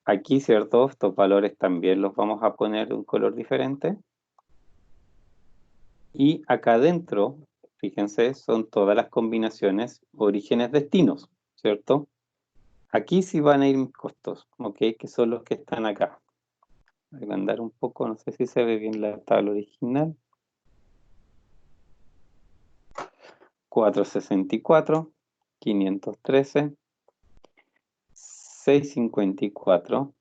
Aquí, ¿cierto? Estos valores también los vamos a poner de un color diferente. Y acá adentro, fíjense, son todas las combinaciones orígenes destinos, ¿cierto? Aquí sí van a ir mis costos, ¿ok? Que son los que están acá. Voy a agrandar un poco, no sé si se ve bien la tabla original. 464, 513, 654,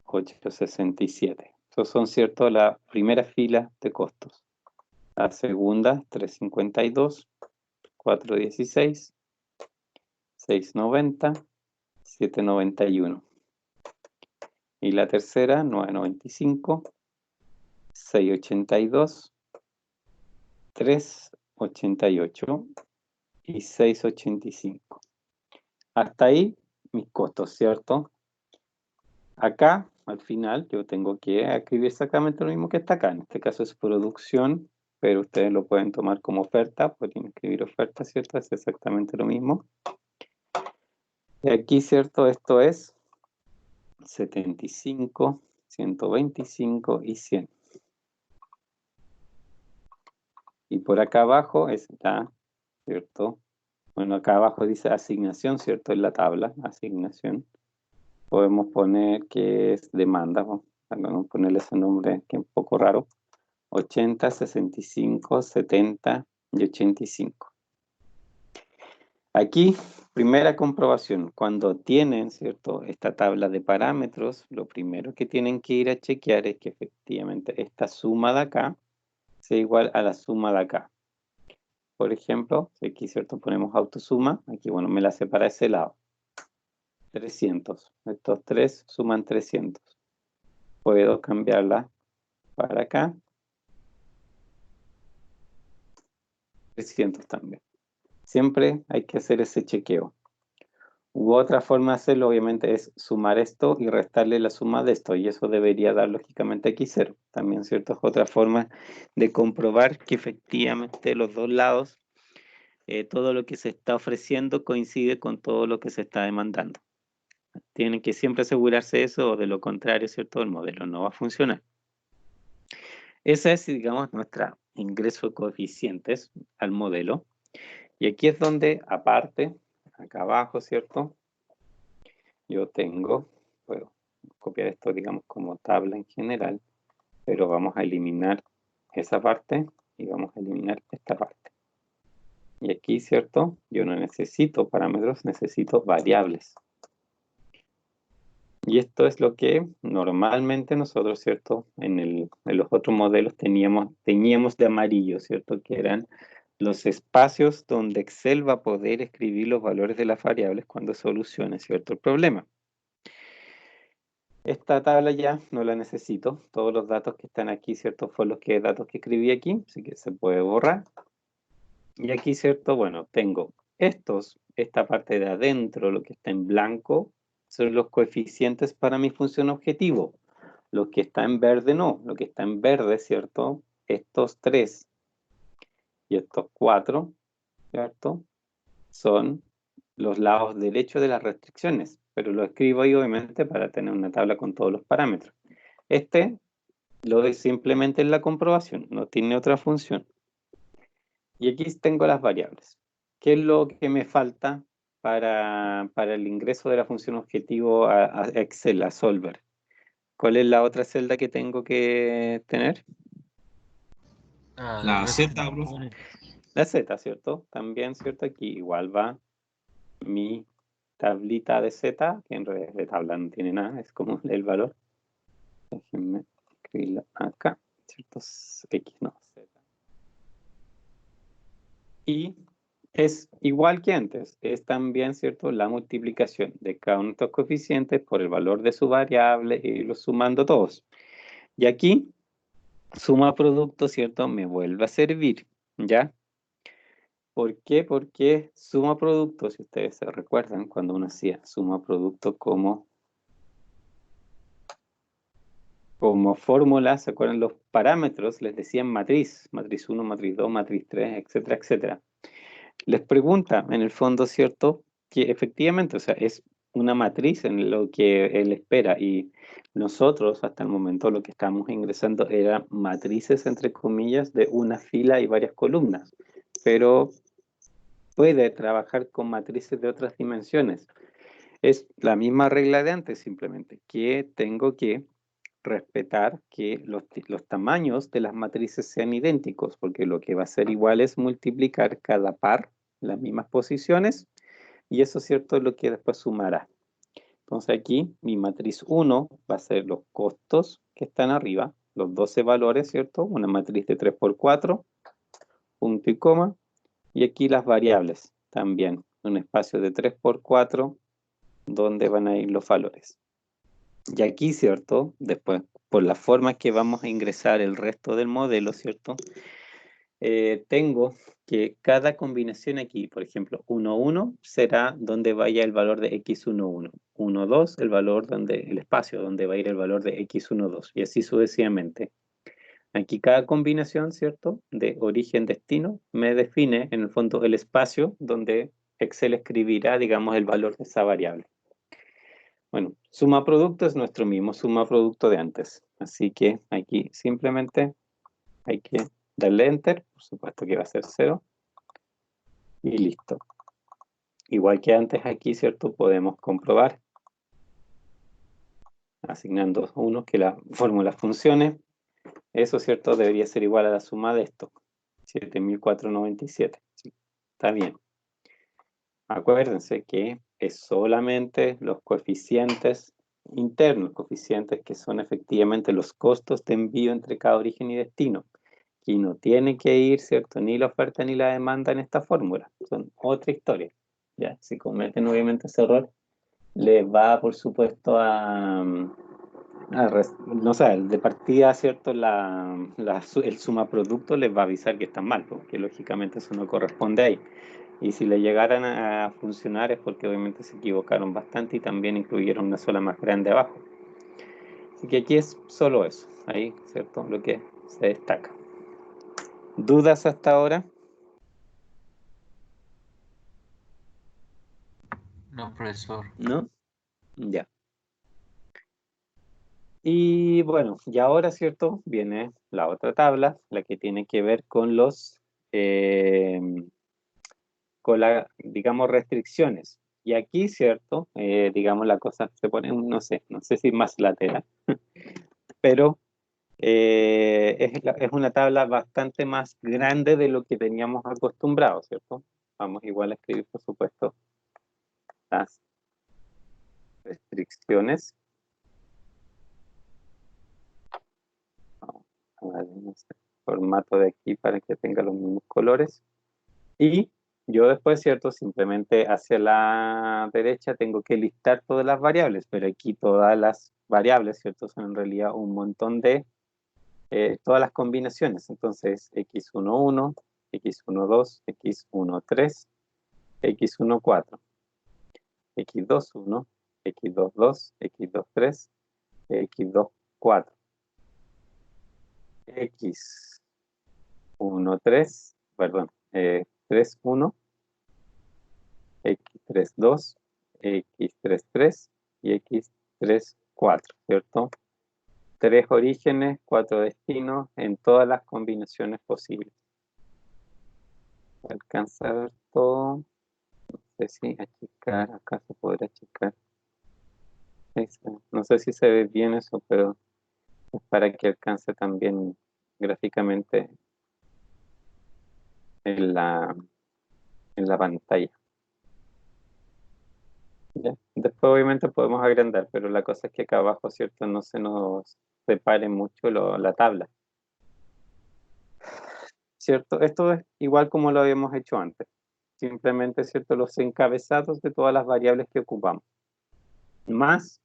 867. Esos son, ¿cierto? La primera fila de costos. La segunda, 352, 416, 690, 791. Y la tercera, 995, 682, 388 y 685. Hasta ahí mis costos, ¿cierto? Acá, al final, yo tengo que escribir exactamente lo mismo que está acá. En este caso es producción, pero ustedes lo pueden tomar como oferta, pueden escribir oferta, ¿cierto? Es exactamente lo mismo. Y aquí, ¿cierto? Esto es 75, 125 y 100. Y por acá abajo está, ¿cierto? Bueno, acá abajo dice asignación, ¿cierto? En la tabla, asignación. Podemos poner que es demanda, vamos a ponerle ese nombre que es un poco raro. 80, 65, 70 y 85. Aquí, primera comprobación. Cuando tienen, ¿cierto? Esta tabla de parámetros, lo primero que tienen que ir a chequear es que efectivamente esta suma de acá sea igual a la suma de acá. Por ejemplo, si aquí, ¿cierto? Ponemos autosuma, aquí, bueno, me la separa a ese lado. 300. Estos tres suman 300. Puedo cambiarla para acá. 300 también. Siempre hay que hacer ese chequeo. U otra forma de hacerlo, obviamente, es sumar esto y restarle la suma de esto. Y eso debería dar, lógicamente, aquí 0. También, ¿cierto? Es otra forma de comprobar que efectivamente los dos lados, todo lo que se está ofreciendo coincide con todo lo que se está demandando. Tienen que siempre asegurarse eso, o de lo contrario, ¿cierto? El modelo no va a funcionar. Ese es, digamos, nuestro ingreso de coeficientes al modelo. Y aquí es donde, aparte, acá abajo, ¿cierto? Yo puedo copiar esto, digamos, como tabla en general, pero vamos a eliminar esa parte y vamos a eliminar esta parte. Y aquí, ¿cierto? Yo no necesito parámetros, necesito variables. Y esto es lo que normalmente nosotros, ¿cierto? En los otros modelos teníamos de amarillo, ¿cierto? Que eran los espacios donde Excel va a poder escribir los valores de las variables cuando solucione, ¿cierto? El problema. Esta tabla ya no la necesito. Todos los datos que están aquí, ¿cierto? Fueron los datos que escribí aquí, así que se puede borrar. Y aquí, ¿cierto? Bueno, tengo esta parte de adentro, lo que está en blanco, son los coeficientes para mi función objetivo. Lo que está en verde no. Lo que está en verde, ¿cierto? Estos 3 y estos 4, ¿cierto? Son los lados derechos de las restricciones. Pero lo escribo ahí, obviamente, para tener una tabla con todos los parámetros. Lo doy simplemente en la comprobación, no tiene otra función. Y aquí tengo las variables. ¿Qué es lo que me falta para el ingreso de la función objetivo a Excel, a Solver? ¿Cuál es la otra celda que tengo que tener?
La Z, profe.
La Z, ¿cierto? También, ¿cierto? Aquí igual va mi tablita de Z, que en realidad de tabla no tiene nada, es como el valor. Déjenme escribirlo acá, ¿cierto? X, no, Z. Y es igual que antes, es también, ¿cierto?, la multiplicación de cada uno de estos coeficientes por el valor de su variable y los sumando todos. Y aquí, suma producto, ¿cierto?, me vuelve a servir, ¿ya? ¿Por qué? Porque suma producto, si ustedes se recuerdan, cuando uno hacía suma producto como fórmula, ¿se acuerdan los parámetros? Les decían matriz 1, matriz 2, matriz 3, etcétera, etcétera. Les pregunta, en el fondo, ¿cierto? Que efectivamente, o sea, es una matriz en lo que él espera y nosotros, hasta el momento, lo que estamos ingresando eran matrices, entre comillas, de una fila y varias columnas, pero puede trabajar con matrices de otras dimensiones. Es la misma regla de antes, simplemente, que tengo que respetar que los tamaños de las matrices sean idénticos, porque lo que va a ser igual es multiplicar cada par, las mismas posiciones, y eso, ¿cierto?, es lo que después sumará. Entonces aquí mi matriz 1 va a ser los costos que están arriba, los 12 valores, ¿cierto? Una matriz de 3 por 4, punto y coma, y aquí las variables también, un espacio de 3 por 4, donde van a ir los valores. Y aquí, ¿cierto? Después, por la forma que vamos a ingresar el resto del modelo, ¿cierto? Tengo que cada combinación aquí, por ejemplo, 1, 1 será donde vaya el valor de x1, 1. 1, 2, el valor donde, el espacio donde va a ir el valor de x1, 2. Y así sucesivamente. Aquí cada combinación, ¿cierto? De origen-destino me define, en el fondo, el espacio donde Excel escribirá, digamos, el valor de esa variable. Bueno, suma producto es nuestro mismo suma producto de antes. Así que aquí simplemente hay que darle enter, por supuesto que va a ser 0, y listo. Igual que antes aquí, ¿cierto? Podemos comprobar, asignando 1, que la fórmula funcione. Eso, ¿cierto? Debería ser igual a la suma de esto, 7.497. Sí, está bien. Acuérdense que es solamente los coeficientes internos, coeficientes que son efectivamente los costos de envío entre cada origen y destino, y no tiene que ir, ¿cierto?, ni la oferta ni la demanda en esta fórmula, son otra historia. Ya, si cometen obviamente ese error, les va, por supuesto, no sé, de partida, ¿cierto? El suma producto les va a avisar que están mal, porque lógicamente eso no corresponde ahí. Y si le llegaran a funcionar es porque obviamente se equivocaron bastante y también incluyeron una sola más grande abajo. Así que aquí es solo eso, ahí, ¿cierto? Lo que se destaca. ¿Dudas hasta ahora?
No, profesor.
¿No? Ya. Y bueno, y ahora, ¿cierto? Viene la otra tabla, la que tiene que ver con con las, digamos, restricciones. Y aquí, ¿cierto? Digamos, la cosa se pone, no sé si más lateral, pero es una tabla bastante más grande de lo que teníamos acostumbrado, ¿cierto? Vamos igual a escribir, por supuesto, las restricciones. Vamos a darle formato de aquí para que tenga los mismos colores. Y yo después, ¿cierto? Simplemente hacia la derecha tengo que listar todas las variables, pero aquí todas las variables, ¿cierto? Son en realidad un montón de todas las combinaciones. Entonces, x11, x12, x13, x14, x21, x22, x23, x24, x13, perdón, 31, x32, x33 y x34, ¿cierto? 3 orígenes, 4 destinos en todas las combinaciones posibles. ¿Alcanza a ver todo? No sé si achicar, acá se podrá achicar. No sé si se ve bien eso, pero es para que alcance también gráficamente en la pantalla. ¿Ya? Después obviamente podemos agrandar, pero la cosa es que acá abajo, ¿cierto? No se nos separe mucho la tabla, ¿cierto? Esto es igual como lo habíamos hecho antes. Simplemente, ¿cierto? Los encabezados de todas las variables que ocupamos. Más,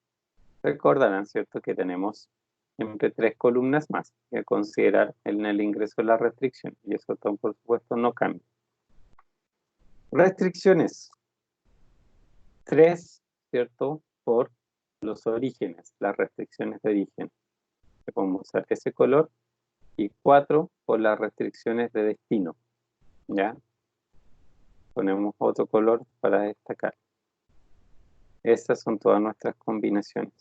recordarán, ¿cierto? Que tenemos siempre 3 columnas más que considerar en el ingreso de la restricción. Y eso, por supuesto, no cambia. Restricciones. 3, ¿cierto? Por los orígenes, las restricciones de origen. Podemos usar ese color. Y 4 por las restricciones de destino. ¿Ya? Ponemos otro color para destacar. Estas son todas nuestras combinaciones.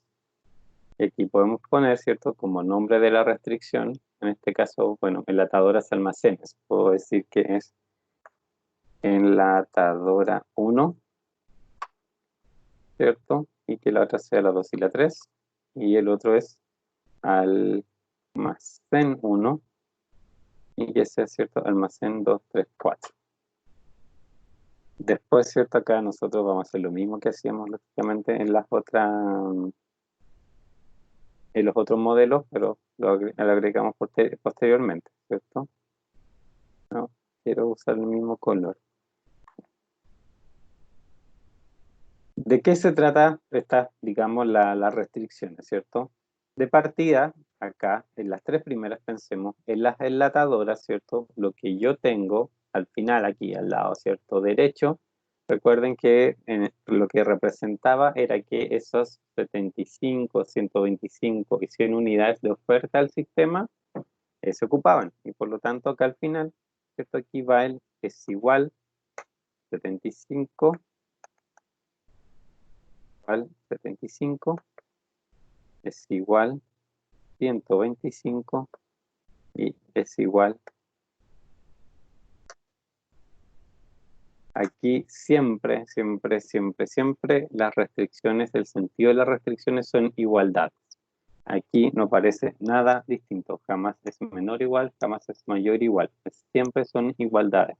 Y aquí podemos poner, ¿cierto? Como nombre de la restricción, en este caso, bueno, enlatadoras almacenes. Puedo decir que es enlatadora 1, ¿cierto? Y que la otra sea la 2 y la 3. Y el otro es almacén 1. Y que sea, ¿cierto? Almacén 2, 3, 4. Después, ¿cierto? Acá nosotros vamos a hacer lo mismo que hacíamos lógicamente en los otros modelos, pero lo agregamos posteriormente, ¿cierto? No, quiero usar el mismo color. ¿De qué se trata estas, digamos, las restricciones, ¿cierto? De partida, acá, en las 3 primeras pensemos en las enlatadoras, ¿cierto? Lo que yo tengo al final, aquí al lado, ¿cierto? Derecho. Recuerden que lo que representaba era que esos 75, 125 y 100 unidades de oferta al sistema se ocupaban. Y por lo tanto, acá al final, ¿cierto? Aquí va el es igual 75 igual 75 es igual 125 y es igual. Aquí siempre, siempre, siempre, siempre las restricciones, el sentido de las restricciones son igualdades. Aquí no parece nada distinto, jamás es menor igual, jamás es mayor igual, siempre son igualdades.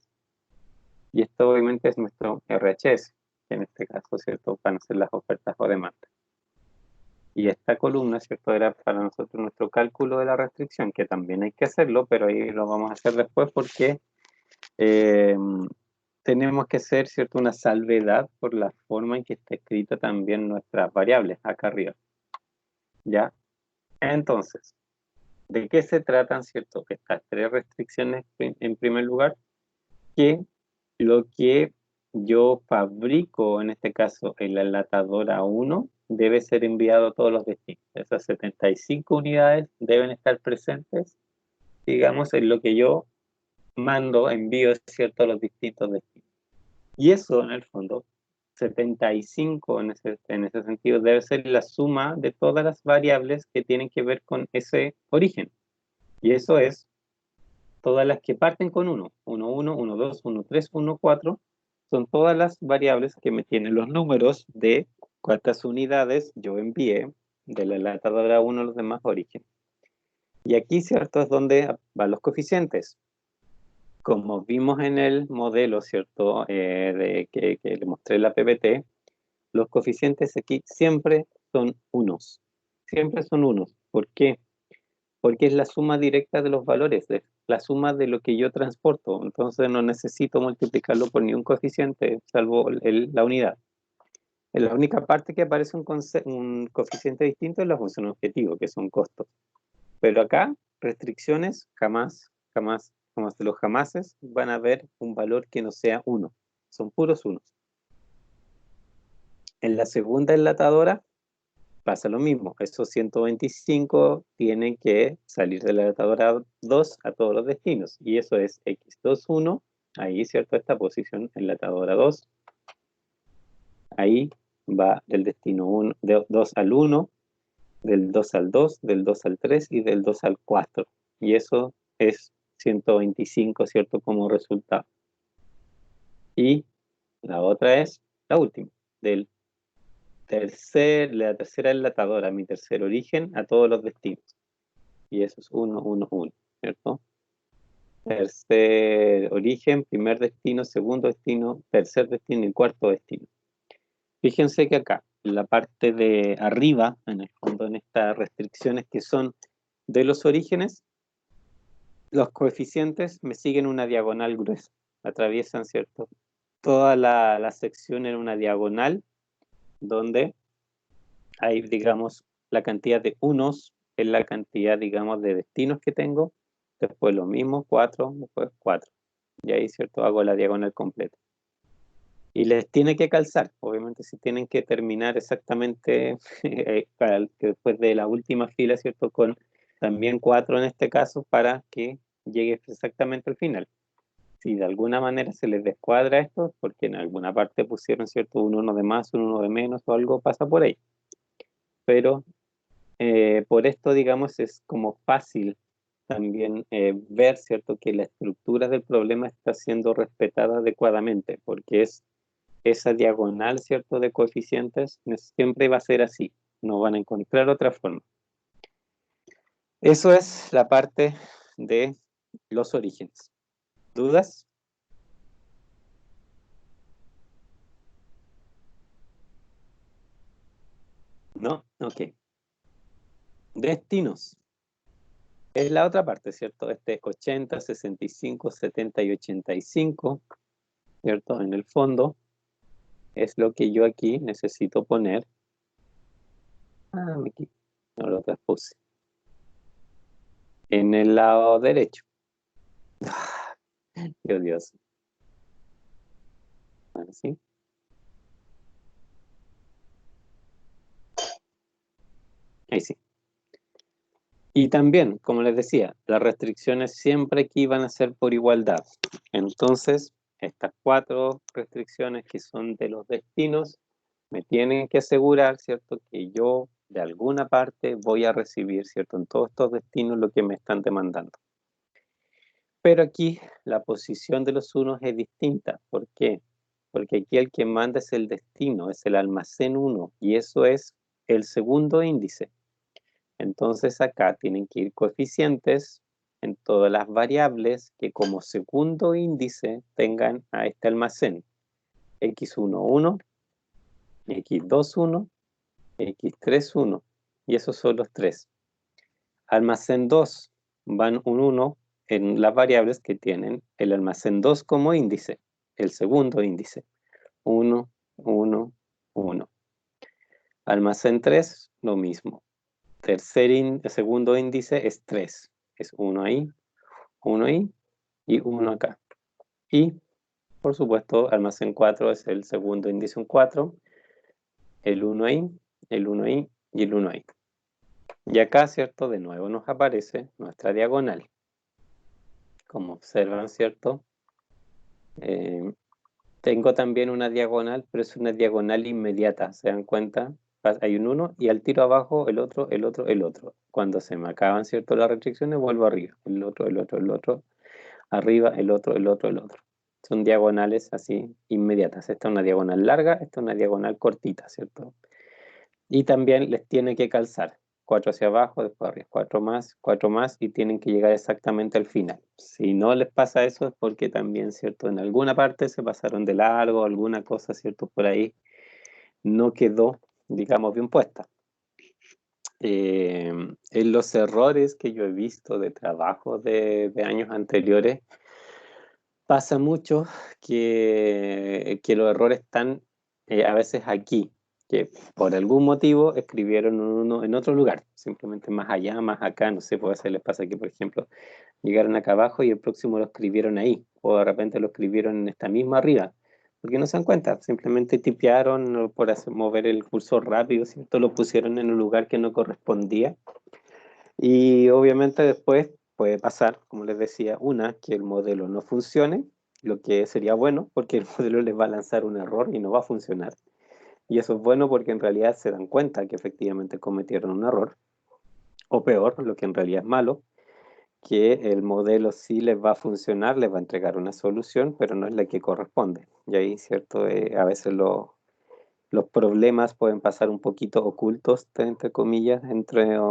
Y esto obviamente es nuestro RHS, que en este caso, ¿cierto?, van a ser las ofertas o demandas. Y esta columna, ¿cierto?, era para nosotros nuestro cálculo de la restricción, que también hay que hacerlo, pero ahí lo vamos a hacer después porque tenemos que hacer, ¿cierto?, una salvedad por la forma en que está escrita también nuestras variables acá arriba. ¿Ya? Entonces, ¿de qué se tratan, cierto? Estas 3 restricciones en primer lugar, que lo que yo fabrico, en este caso en la enlatadora 1, debe ser enviado a todos los destinos. Esas 75 unidades deben estar presentes, digamos, en lo que yo mando, envío, ¿cierto?, a los distintos destinos. Y eso, en el fondo, 75 en ese sentido, debe ser la suma de todas las variables que tienen que ver con ese origen. Y eso es todas las que parten con 1, 1, 1, 1, 2, 1, 3, 1, 4, son todas las variables que me tienen los números de cuántas unidades yo envié de la enlatadora 1 a los demás orígenes. Y aquí, ¿cierto?, es donde van los coeficientes. Como vimos en el modelo, ¿cierto?, que le mostré la PPT, los coeficientes aquí siempre son unos. Siempre son unos. ¿Por qué? Porque es la suma directa de los valores, la suma de lo que yo transporto. Entonces no necesito multiplicarlo por ningún coeficiente, salvo la unidad. La única parte que aparece un coeficiente distinto es la función objetivo, que son costos. Pero acá, restricciones, jamás, jamás, jamás de los jamases, van a haber un valor que no sea 1. Son puros unos. En la segunda enlatadora pasa lo mismo. Esos 125 tienen que salir de la enlatadora 2 a todos los destinos. Y eso es X21. Ahí, ¿cierto? Esta posición enlatadora 2. Ahí va del destino 1, de 2 al 1, del 2 al 2, del 2 al 3 y del 2 al 4. Y eso es 125, ¿cierto? Como resultado. Y la otra es la última, la tercera enlatadora, mi tercer origen, a todos los destinos. Y eso es 1, 1, 1, ¿cierto? Tercer origen, primer destino, segundo destino, tercer destino y cuarto destino. Fíjense que acá, en la parte de arriba, en el fondo, en estas restricciones que son de los orígenes, los coeficientes me siguen una diagonal gruesa, atraviesan, ¿cierto?, toda la sección en una diagonal, donde hay, digamos, la cantidad de unos, es la cantidad, digamos, de destinos que tengo, después lo mismo, 4, después 4. Y ahí, ¿cierto?, hago la diagonal completa. Y les tiene que calzar, obviamente si tienen que terminar exactamente después de la última fila, ¿cierto? Con también 4 en este caso para que llegue exactamente al final. Si de alguna manera se les descuadra esto, porque en alguna parte pusieron, ¿cierto? Un 1 de más, un 1 de menos o algo pasa por ahí. Pero por esto, digamos, es como fácil también ver, ¿cierto? Que la estructura del problema está siendo respetada adecuadamente, porque es esa diagonal, ¿cierto?, de coeficientes, siempre va a ser así, no van a encontrar otra forma. Eso es la parte de los orígenes. ¿Dudas? ¿No? Ok. Destinos. Es la otra parte, ¿cierto? Este 80, 65, 70 y 85, ¿cierto? En el fondo es lo que yo aquí necesito poner. Aquí no lo traspuse. En el lado derecho. Dios, Dios. Así. Ahí sí. Y también, como les decía, las restricciones siempre aquí van a ser por igualdad. Entonces, estas 4 restricciones que son de los destinos, me tienen que asegurar, ¿cierto?, que yo de alguna parte voy a recibir, ¿cierto?, en todos estos destinos lo que me están demandando. Pero aquí la posición de los unos es distinta. ¿Por qué? Porque aquí el que manda es el destino, es el almacén 1, y eso es el segundo índice. Entonces acá tienen que ir coeficientes en todas las variables que como segundo índice tengan a este almacén. X1, 1, X2, 1, X3, 1. Y esos son los 3. Almacén 2 van un 1 en las variables que tienen el almacén 2 como índice, el segundo índice. 1, 1, 1. Almacén 3, lo mismo. Segundo índice es 3. Es 1 ahí, 1 ahí y 1 acá. Y, por supuesto, almacén 4 es el segundo índice, un 4. El 1 ahí, el 1 ahí y el 1 ahí. Y acá, ¿cierto? De nuevo nos aparece nuestra diagonal. Como observan, ¿cierto? Tengo también una diagonal, pero es una diagonal inmediata, ¿se dan cuenta? Hay un 1 y al tiro abajo el otro, el otro, el otro. Cuando se me acaban, ¿cierto?, las restricciones, vuelvo arriba. El otro, el otro, el otro. Arriba, el otro, el otro, el otro. Son diagonales así inmediatas. Esta es una diagonal larga, esta es una diagonal cortita, ¿cierto? Y también les tiene que calzar. 4 hacia abajo, después arriba, 4 más, y tienen que llegar exactamente al final. Si no les pasa eso es porque también, ¿cierto?, en alguna parte se pasaron de largo, alguna cosa, ¿cierto?, por ahí no quedó, digamos, bien puesta. En los errores que yo he visto de trabajo de años anteriores, pasa mucho que los errores están a veces aquí, que por algún motivo escribieron uno en otro lugar, simplemente más allá, más acá, no sé, puede ser les pasa que, por ejemplo, llegaron acá abajo y el próximo lo escribieron ahí, o de repente lo escribieron en esta misma arriba, porque no se dan cuenta, simplemente tipearon por mover el cursor rápido, ¿cierto? Lo pusieron en un lugar que no correspondía, y obviamente después puede pasar, como les decía, que el modelo no funcione, lo que sería bueno porque el modelo les va a lanzar un error y no va a funcionar. Y eso es bueno porque en realidad se dan cuenta que efectivamente cometieron un error. O peor, lo que en realidad es malo, que el modelo sí les va a funcionar, les va a entregar una solución, pero no es la que corresponde. Y ahí, ¿cierto? A veces los problemas pueden pasar un poquito ocultos, entre comillas,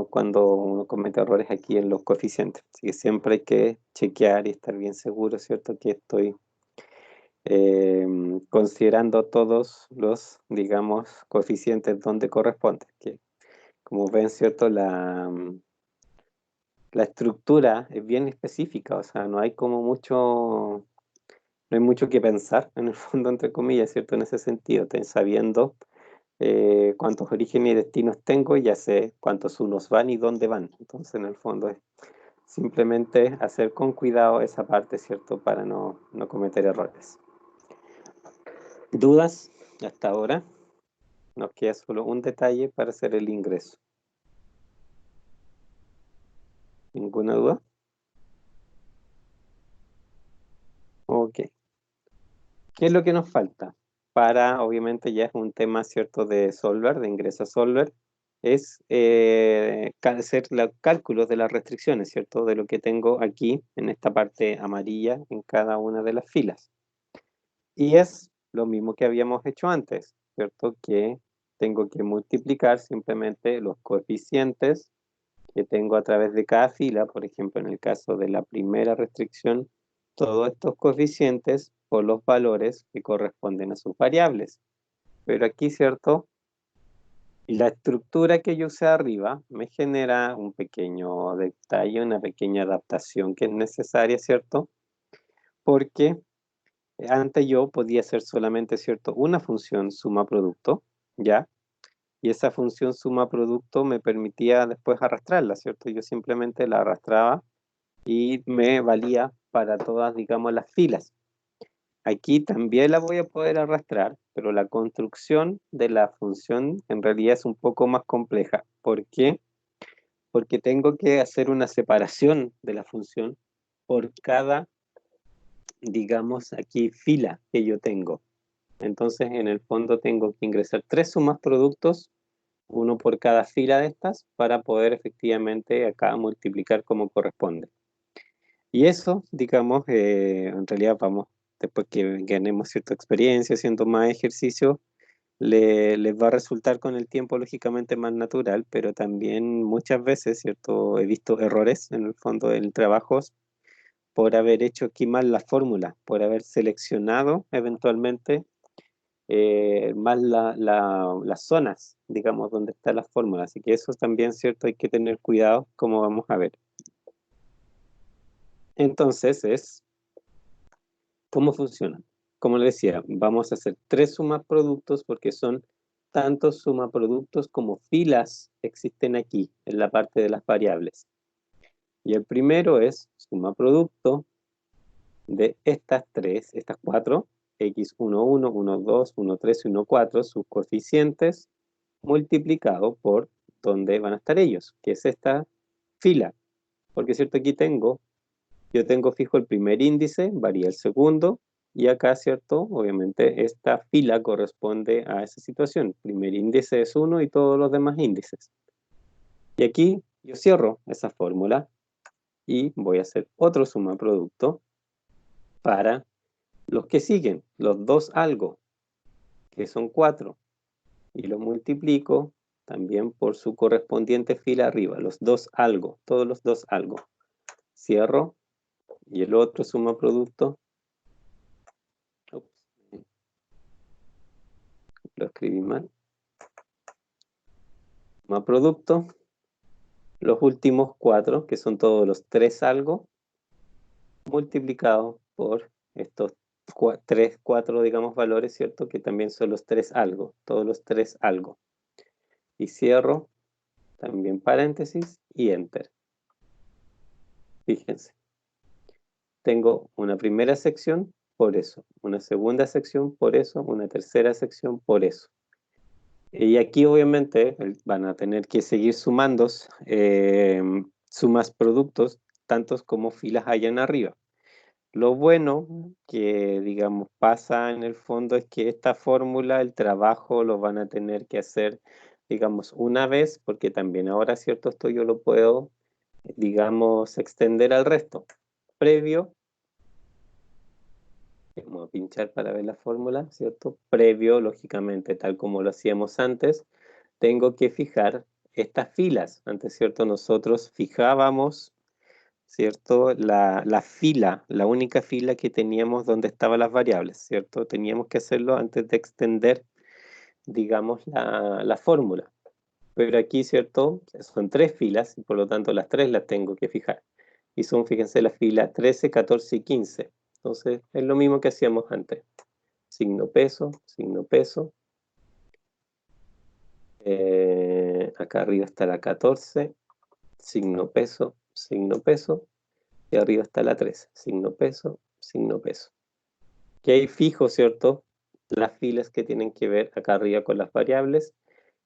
cuando uno comete errores aquí en los coeficientes. Así que siempre hay que chequear y estar bien seguro, ¿cierto?, que estoy considerando todos los, digamos, coeficientes donde corresponde. Que, como ven, ¿cierto?, la estructura es bien específica, o sea, no hay como no hay mucho que pensar en el fondo, entre comillas, ¿cierto? En ese sentido, sabiendo cuántos orígenes y destinos tengo, ya sé cuántos unos van y dónde van. Entonces, en el fondo, es simplemente hacer con cuidado esa parte, ¿cierto? Para no cometer errores. ¿Dudas hasta ahora? Nos queda solo un detalle para hacer el ingreso. ¿Ninguna duda? Ok. ¿Qué es lo que nos falta? Para, obviamente ya es un tema, ¿cierto?, de Solver, de ingreso a Solver, es hacer los cálculos de las restricciones, ¿cierto?, de lo que tengo aquí en esta parte amarilla en cada una de las filas. Y es lo mismo que habíamos hecho antes, ¿cierto?, que tengo que multiplicar simplemente los coeficientes que tengo a través de cada fila. Por ejemplo, en el caso de la primera restricción, todos estos coeficientes por los valores que corresponden a sus variables. Pero aquí, ¿cierto?, la estructura que yo usé arriba me genera un pequeño detalle, una pequeña adaptación que es necesaria, ¿cierto? Porque antes yo podía hacer solamente, ¿cierto?, una función suma producto, ¿ya? Y esa función suma producto me permitía después arrastrarla, ¿cierto? Yo simplemente la arrastraba y me valía para todas, digamos, las filas. Aquí también la voy a poder arrastrar, pero la construcción de la función en realidad es un poco más compleja. ¿Por qué? Porque tengo que hacer una separación de la función por cada, digamos, aquí fila que yo tengo. Entonces, en el fondo tengo que ingresar 3 sumas productos, uno por cada fila de estas, para poder efectivamente acá multiplicar como corresponde. Y eso, digamos, en realidad vamos, después que ganemos cierta experiencia, haciendo más ejercicio, les va a resultar con el tiempo lógicamente más natural, pero también muchas veces, ¿cierto? He visto errores en el fondo del trabajo por haber hecho aquí mal la fórmula, por haber seleccionado eventualmente más las zonas, digamos, donde está la fórmula. Así que eso también, ¿cierto? Hay que tener cuidado, como vamos a ver. Entonces, ¿cómo funciona? Como les decía, vamos a hacer 3 sumas productos porque son tantos suma productos como filas existen aquí, en la parte de las variables. Y el primero es suma producto de estas 4, x1, 1, 1, 2, 1, 3 y 1, 4, sus coeficientes, multiplicado por dónde van a estar ellos, que es esta fila. Porque cierto, aquí yo tengo fijo el primer índice, varía el segundo, y acá, cierto, obviamente esta fila corresponde a esa situación. Primer índice es 1 y todos los demás índices. Y aquí yo cierro esa fórmula y voy a hacer otro suma producto para los que siguen, los dos algo, que son 4, y lo multiplico también por su correspondiente fila arriba, los dos algo, todos los dos algo. Cierro, y el otro suma producto, lo escribí mal, suma producto, los últimos 4, que son todos los 3 algo, multiplicado por estos 4, digamos, valores, ¿cierto? Que también son los 3 algo, todos los 3 algo. Y cierro, también paréntesis y enter. Fíjense. Tengo una primera sección por eso, una segunda sección por eso, una tercera sección por eso. Y aquí obviamente van a tener que seguir sumando sumas productos, tantos como filas hayan arriba. Lo bueno que, digamos, pasa en el fondo es que esta fórmula, el trabajo lo van a tener que hacer, digamos, una vez, porque también ahora, ¿cierto? Esto yo lo puedo, digamos, extender al resto. Previo, vamos a pinchar para ver la fórmula, ¿cierto? Previo, lógicamente, tal como lo hacíamos antes, tengo que fijar estas filas. Antes, ¿cierto? Nosotros fijábamos, ¿cierto? La fila, la única fila que teníamos donde estaban las variables, ¿cierto? Teníamos que hacerlo antes de extender, digamos, la fórmula. Pero aquí, ¿cierto? Son 3 filas y por lo tanto las 3 las tengo que fijar. Y son, fíjense, las filas 13, 14 y 15. Entonces, es lo mismo que hacíamos antes. Signo peso, signo peso. Acá arriba está la 14, signo peso, signo peso. Y arriba está la 13, signo peso, signo peso. Que hay fijo, ¿cierto? las filas que tienen que ver acá arriba con las variables,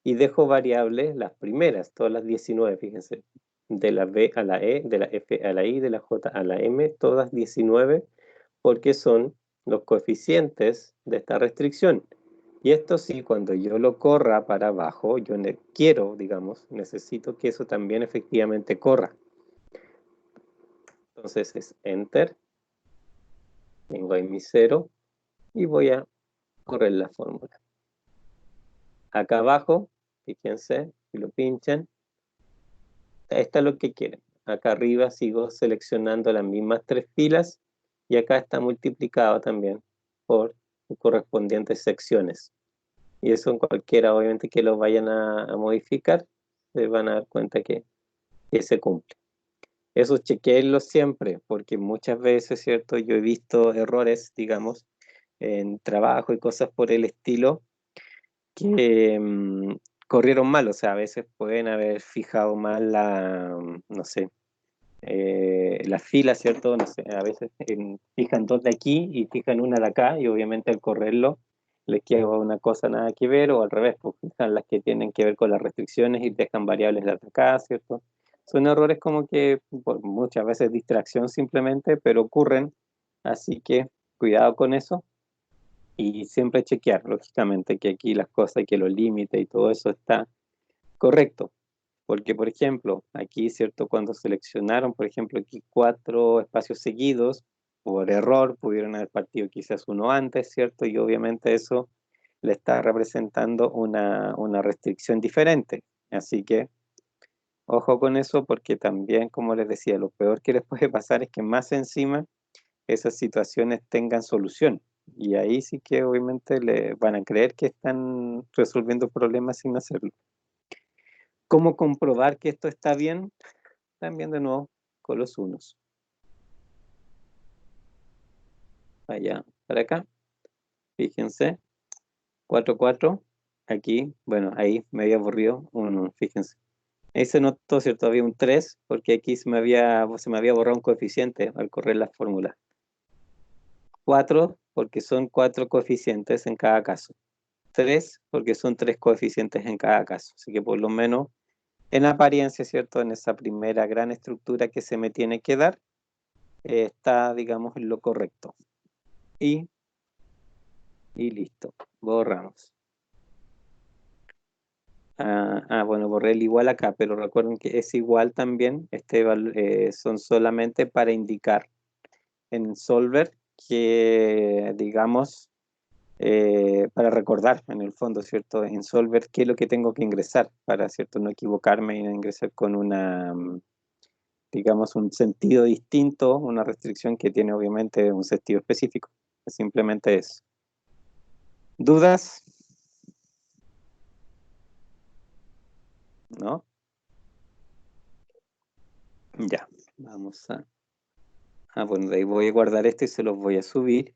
y dejo variables las primeras, todas las 19, fíjense, de la B a la E, de la F a la I, de la J a la M, todas 19, porque son los coeficientes de esta restricción. Y esto sí, cuando yo lo corra para abajo, yo quiero, digamos, necesito que eso también efectivamente corra. Entonces es Enter, tengo ahí mi 0, y voy a correr la fórmula. Acá abajo, fíjense, si lo pinchan, está lo que quieren. Acá arriba sigo seleccionando las mismas 3 filas, y acá está multiplicado también por sus correspondientes secciones. Y eso en cualquiera, obviamente, que lo vayan a modificar, se van a dar cuenta que se cumple. Eso chequeenlo siempre, porque muchas veces, ¿cierto? Yo he visto errores, digamos, en trabajo y cosas por el estilo, que corrieron mal, o sea, a veces pueden haber fijado mal no sé, la fila, ¿cierto? No sé, a veces fijan dos de aquí y fijan una de acá, y obviamente al correrlo les queda una cosa nada que ver, o al revés, pues fijan las que tienen que ver con las restricciones y dejan variables de acá, ¿cierto? Son errores como que muchas veces distracción simplemente, pero ocurren, así que cuidado con eso. Y siempre chequear, lógicamente, que aquí las cosas, que los límites y todo eso está correcto. Porque, por ejemplo, aquí, ¿cierto? Cuando seleccionaron, por ejemplo, aquí 4 espacios seguidos, por error, pudieron haber partido quizás uno antes, ¿cierto? Y obviamente eso le está representando una restricción diferente. Así que, ojo con eso, porque también, como les decía, lo peor que les puede pasar es que más encima esas situaciones tengan solución. Y ahí sí que obviamente le van a creer que están resolviendo problemas sin hacerlo. ¿Cómo comprobar que esto está bien? También de nuevo con los unos. Allá, para acá. Fíjense. 4, 4. Aquí, bueno, ahí me había aburrido fíjense. Ahí se notó, ¿cierto? Había un 3, porque aquí se me había borrado un coeficiente al correr la fórmula. 4, porque son 4 coeficientes en cada caso. 3, porque son 3 coeficientes en cada caso. Así que por lo menos, en apariencia, ¿cierto? En esa primera gran estructura que se me tiene que dar, está, digamos, en lo correcto. Y listo. Borramos. Bueno, borré el igual acá, pero recuerden que es igual también. Son solamente para indicar en Solver que, digamos, para recordar en el fondo, ¿cierto? En Solver qué es lo que tengo que ingresar para, ¿cierto? No equivocarme y no ingresar con digamos, un sentido distinto, una restricción que tiene obviamente un sentido específico. Simplemente eso. ¿Dudas? ¿No? Ya, vamos bueno, de ahí voy a guardar esto y se los voy a subir.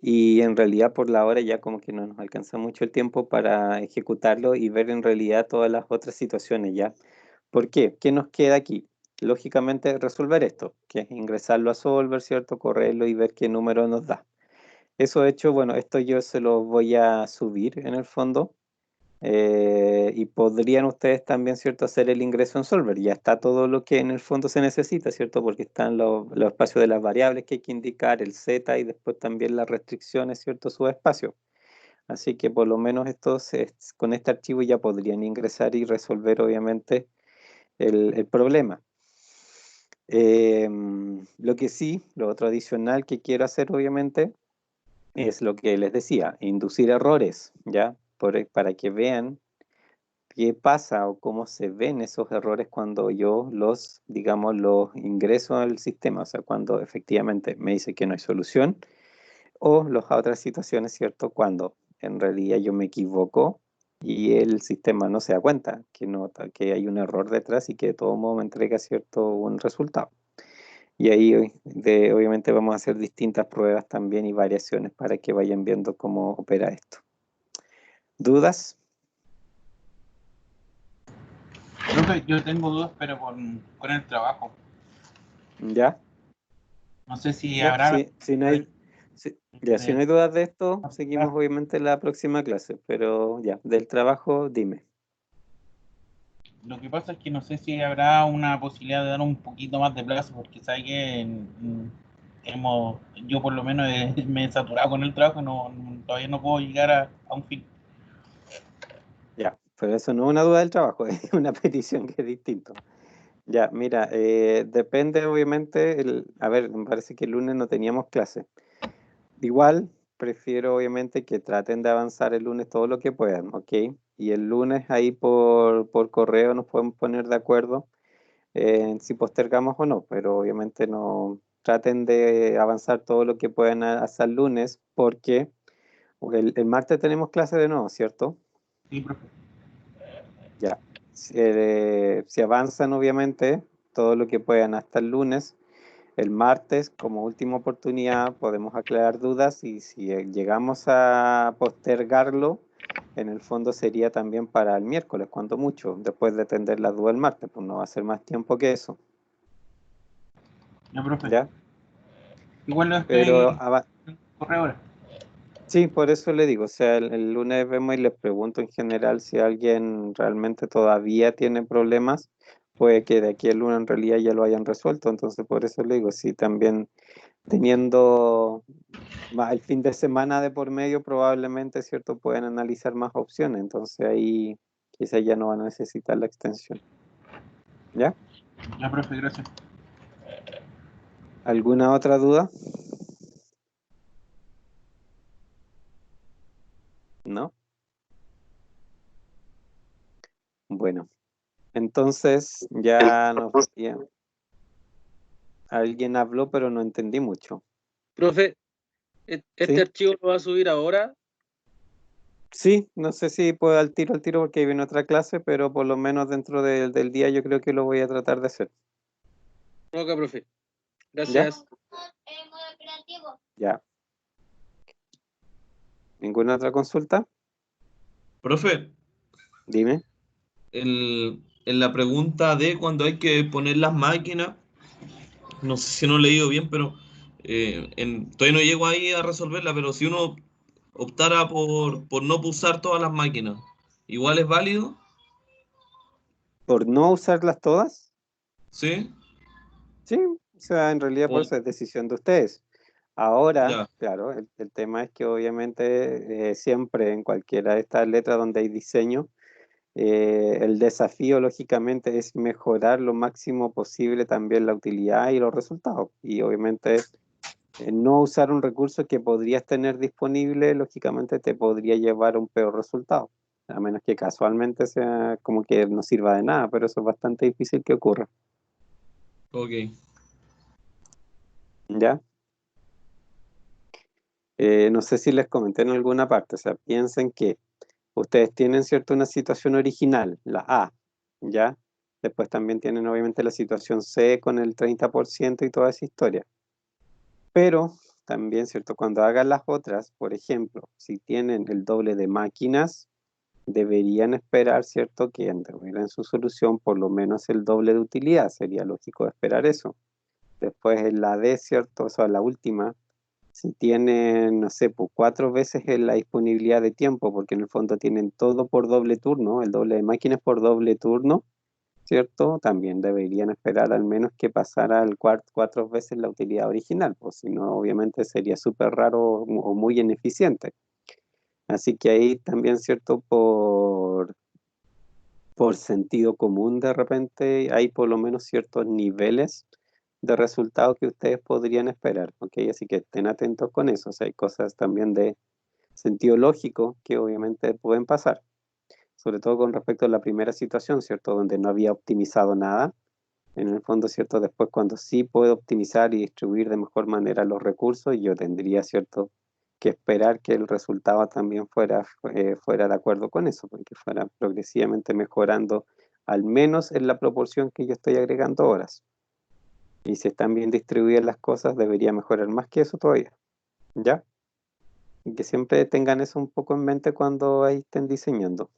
Y en realidad por la hora ya como que no nos alcanza mucho el tiempo para ejecutarlo y ver en realidad todas las otras situaciones ya. ¿Por qué? ¿Qué nos queda aquí? Lógicamente resolver esto, que es ingresarlo a Solver, ¿cierto? Correrlo y ver qué número nos da. Eso hecho, bueno, esto yo se lo voy a subir en el fondo. Y podrían ustedes también, ¿cierto?, hacer el ingreso en Solver. Ya está todo lo que en el fondo se necesita, ¿cierto? Porque están los espacios de las variables que hay que indicar, el Z y después también las restricciones, ¿cierto?, su espacio. Así que por lo menos con este archivo ya podrían ingresar y resolver obviamente el problema. Lo que sí, lo otro adicional que quiero hacer obviamente es lo que les decía, inducir errores, ¿ya? Para que vean qué pasa o cómo se ven esos errores cuando yo digamos, los ingreso al sistema, o sea, cuando efectivamente me dice que no hay solución, o las otras situaciones, ¿cierto? Cuando en realidad yo me equivoco y el sistema no se da cuenta que hay un error detrás y que de todo modo me entrega, ¿cierto?, un resultado. Y ahí obviamente vamos a hacer distintas pruebas también y variaciones para que vayan viendo cómo opera esto. ¿Dudas?
Profe, yo tengo dudas, pero con el trabajo.
¿Ya?
No sé si
No,
habrá...
si no hay, Sí, ya, si no hay dudas de esto, seguimos obviamente la próxima clase, pero ya, del trabajo, dime.
Lo que pasa es que no sé si habrá una posibilidad de dar un poquito más de plazo, porque sabes que yo por lo menos me he saturado con el trabajo, todavía no puedo llegar a un fin.
Ya, pero eso no es una duda del trabajo, es una petición que es distinto. Ya, mira, depende obviamente, a ver, me parece que el lunes no teníamos clase. Igual, prefiero obviamente que traten de avanzar el lunes todo lo que puedan, ¿ok? Y el lunes ahí por correo nos podemos poner de acuerdo en si postergamos o no, pero obviamente no traten de avanzar todo lo que puedan hasta el lunes, porque el martes tenemos clase de nuevo, ¿cierto?
Sí, profe.
Ya. Si avanzan obviamente todo lo que puedan hasta el lunes, el martes, como última oportunidad, podemos aclarar dudas y si llegamos a postergarlo, en el fondo sería también para el miércoles, cuando mucho, después de atender las dudas el martes, pues no va a ser más tiempo que eso,
Ya, profe.
¿ya?
Igual lo estoy
Pero
en correo ahora.
sí, por eso le digo, o sea, el lunes vemos y les pregunto en general si alguien realmente todavía tiene problemas, puede que de aquí al lunes en realidad ya lo hayan resuelto, entonces por eso le digo, si también teniendo el fin de semana de por medio, probablemente, ¿cierto? Pueden analizar más opciones, entonces ahí quizás ya no van a necesitar la extensión. ¿Ya?
Ya, profe, gracias.
¿Alguna otra duda? ¿No? Bueno, entonces alguien habló, pero no entendí mucho.
Profe, ¿este
¿Sí?
archivo lo va a subir ahora?
Sí, no sé si puedo al tiro, porque ahí viene otra clase, pero por lo menos dentro del día yo creo que lo voy a tratar de hacer.
Ok, profe.
¿Ya?
Gracias.
Ya. ¿Ninguna otra consulta?
Profe,
Dime.
en la pregunta de cuando hay que poner las máquinas, no sé si no he leído bien, pero todavía no llego ahí a resolverla, pero si uno optara por no pulsar todas las máquinas, ¿igual es válido?
¿Por no usarlas todas?
¿Sí?
Sí, o sea, en realidad por
O-
eso es decisión de ustedes. Ahora,
ya,
claro, el tema es que obviamente siempre en cualquiera de estas letras donde hay diseño, el desafío lógicamente es mejorar lo máximo posible también la utilidad y los resultados. Y obviamente no usar un recurso que podrías tener disponible, lógicamente te podría llevar a un peor resultado. A menos que casualmente sea como que no sirva de nada, pero eso es bastante difícil que ocurra.
ok.
¿Ya? No sé si les comenté en alguna parte, o sea, piensen que ustedes tienen, ¿cierto?, una situación original, la A, ¿ya? Después también tienen obviamente la situación C con el 30% y toda esa historia. Pero también, ¿cierto?, cuando hagan las otras, por ejemplo, si tienen el doble de máquinas, deberían esperar, ¿cierto?, que en su solución por lo menos el doble de utilidad, sería lógico esperar eso. Después en la D, ¿cierto?, o sea, la última, si tienen, no sé, pues 4 veces en la disponibilidad de tiempo, porque en el fondo tienen todo por doble turno, el doble de máquinas por doble turno, ¿cierto? También deberían esperar al menos que pasara 4 veces la utilidad original, pues si no, obviamente sería súper raro o muy ineficiente. Así que ahí también, ¿cierto? Por sentido común de repente hay por lo menos ciertos niveles de resultados que ustedes podrían esperar, ¿ok? Así que estén atentos con eso. O sea, hay cosas también de sentido lógico que obviamente pueden pasar, sobre todo con respecto a la primera situación, ¿cierto? Donde no había optimizado nada. En el fondo, ¿cierto? Después cuando sí puedo optimizar y distribuir de mejor manera los recursos, yo tendría, ¿cierto?, que esperar que el resultado también fuera de acuerdo con eso, porque fuera progresivamente mejorando, al menos en la proporción que yo estoy agregando horas. Y si están bien distribuidas las cosas, debería mejorar más que eso todavía, ¿ya? Y que siempre tengan eso un poco en mente cuando ahí estén diseñando.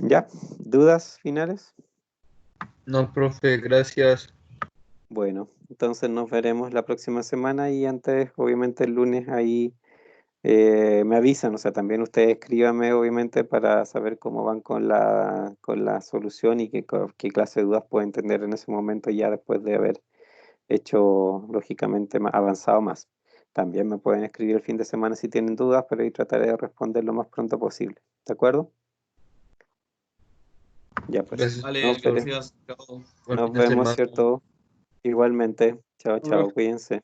¿Ya? ¿Dudas finales?
No, profe, gracias.
Bueno, entonces nos veremos la próxima semana y antes, obviamente, el lunes ahí me avisan, o sea, también ustedes escríbanme, obviamente, para saber cómo van con la solución y qué clase de dudas pueden tener en ese momento ya después de haber hecho, lógicamente, avanzado más. También me pueden escribir el fin de semana si tienen dudas, pero ahí trataré de responder lo más pronto posible. ¿De acuerdo? Ya pues.
Gracias.
Vale,
Nos,
gracias. Chao.
Buen
nos
fin de
vemos,
semana.
¿cierto? Igualmente. Chao,
Chao, profe.
chao, cuídense.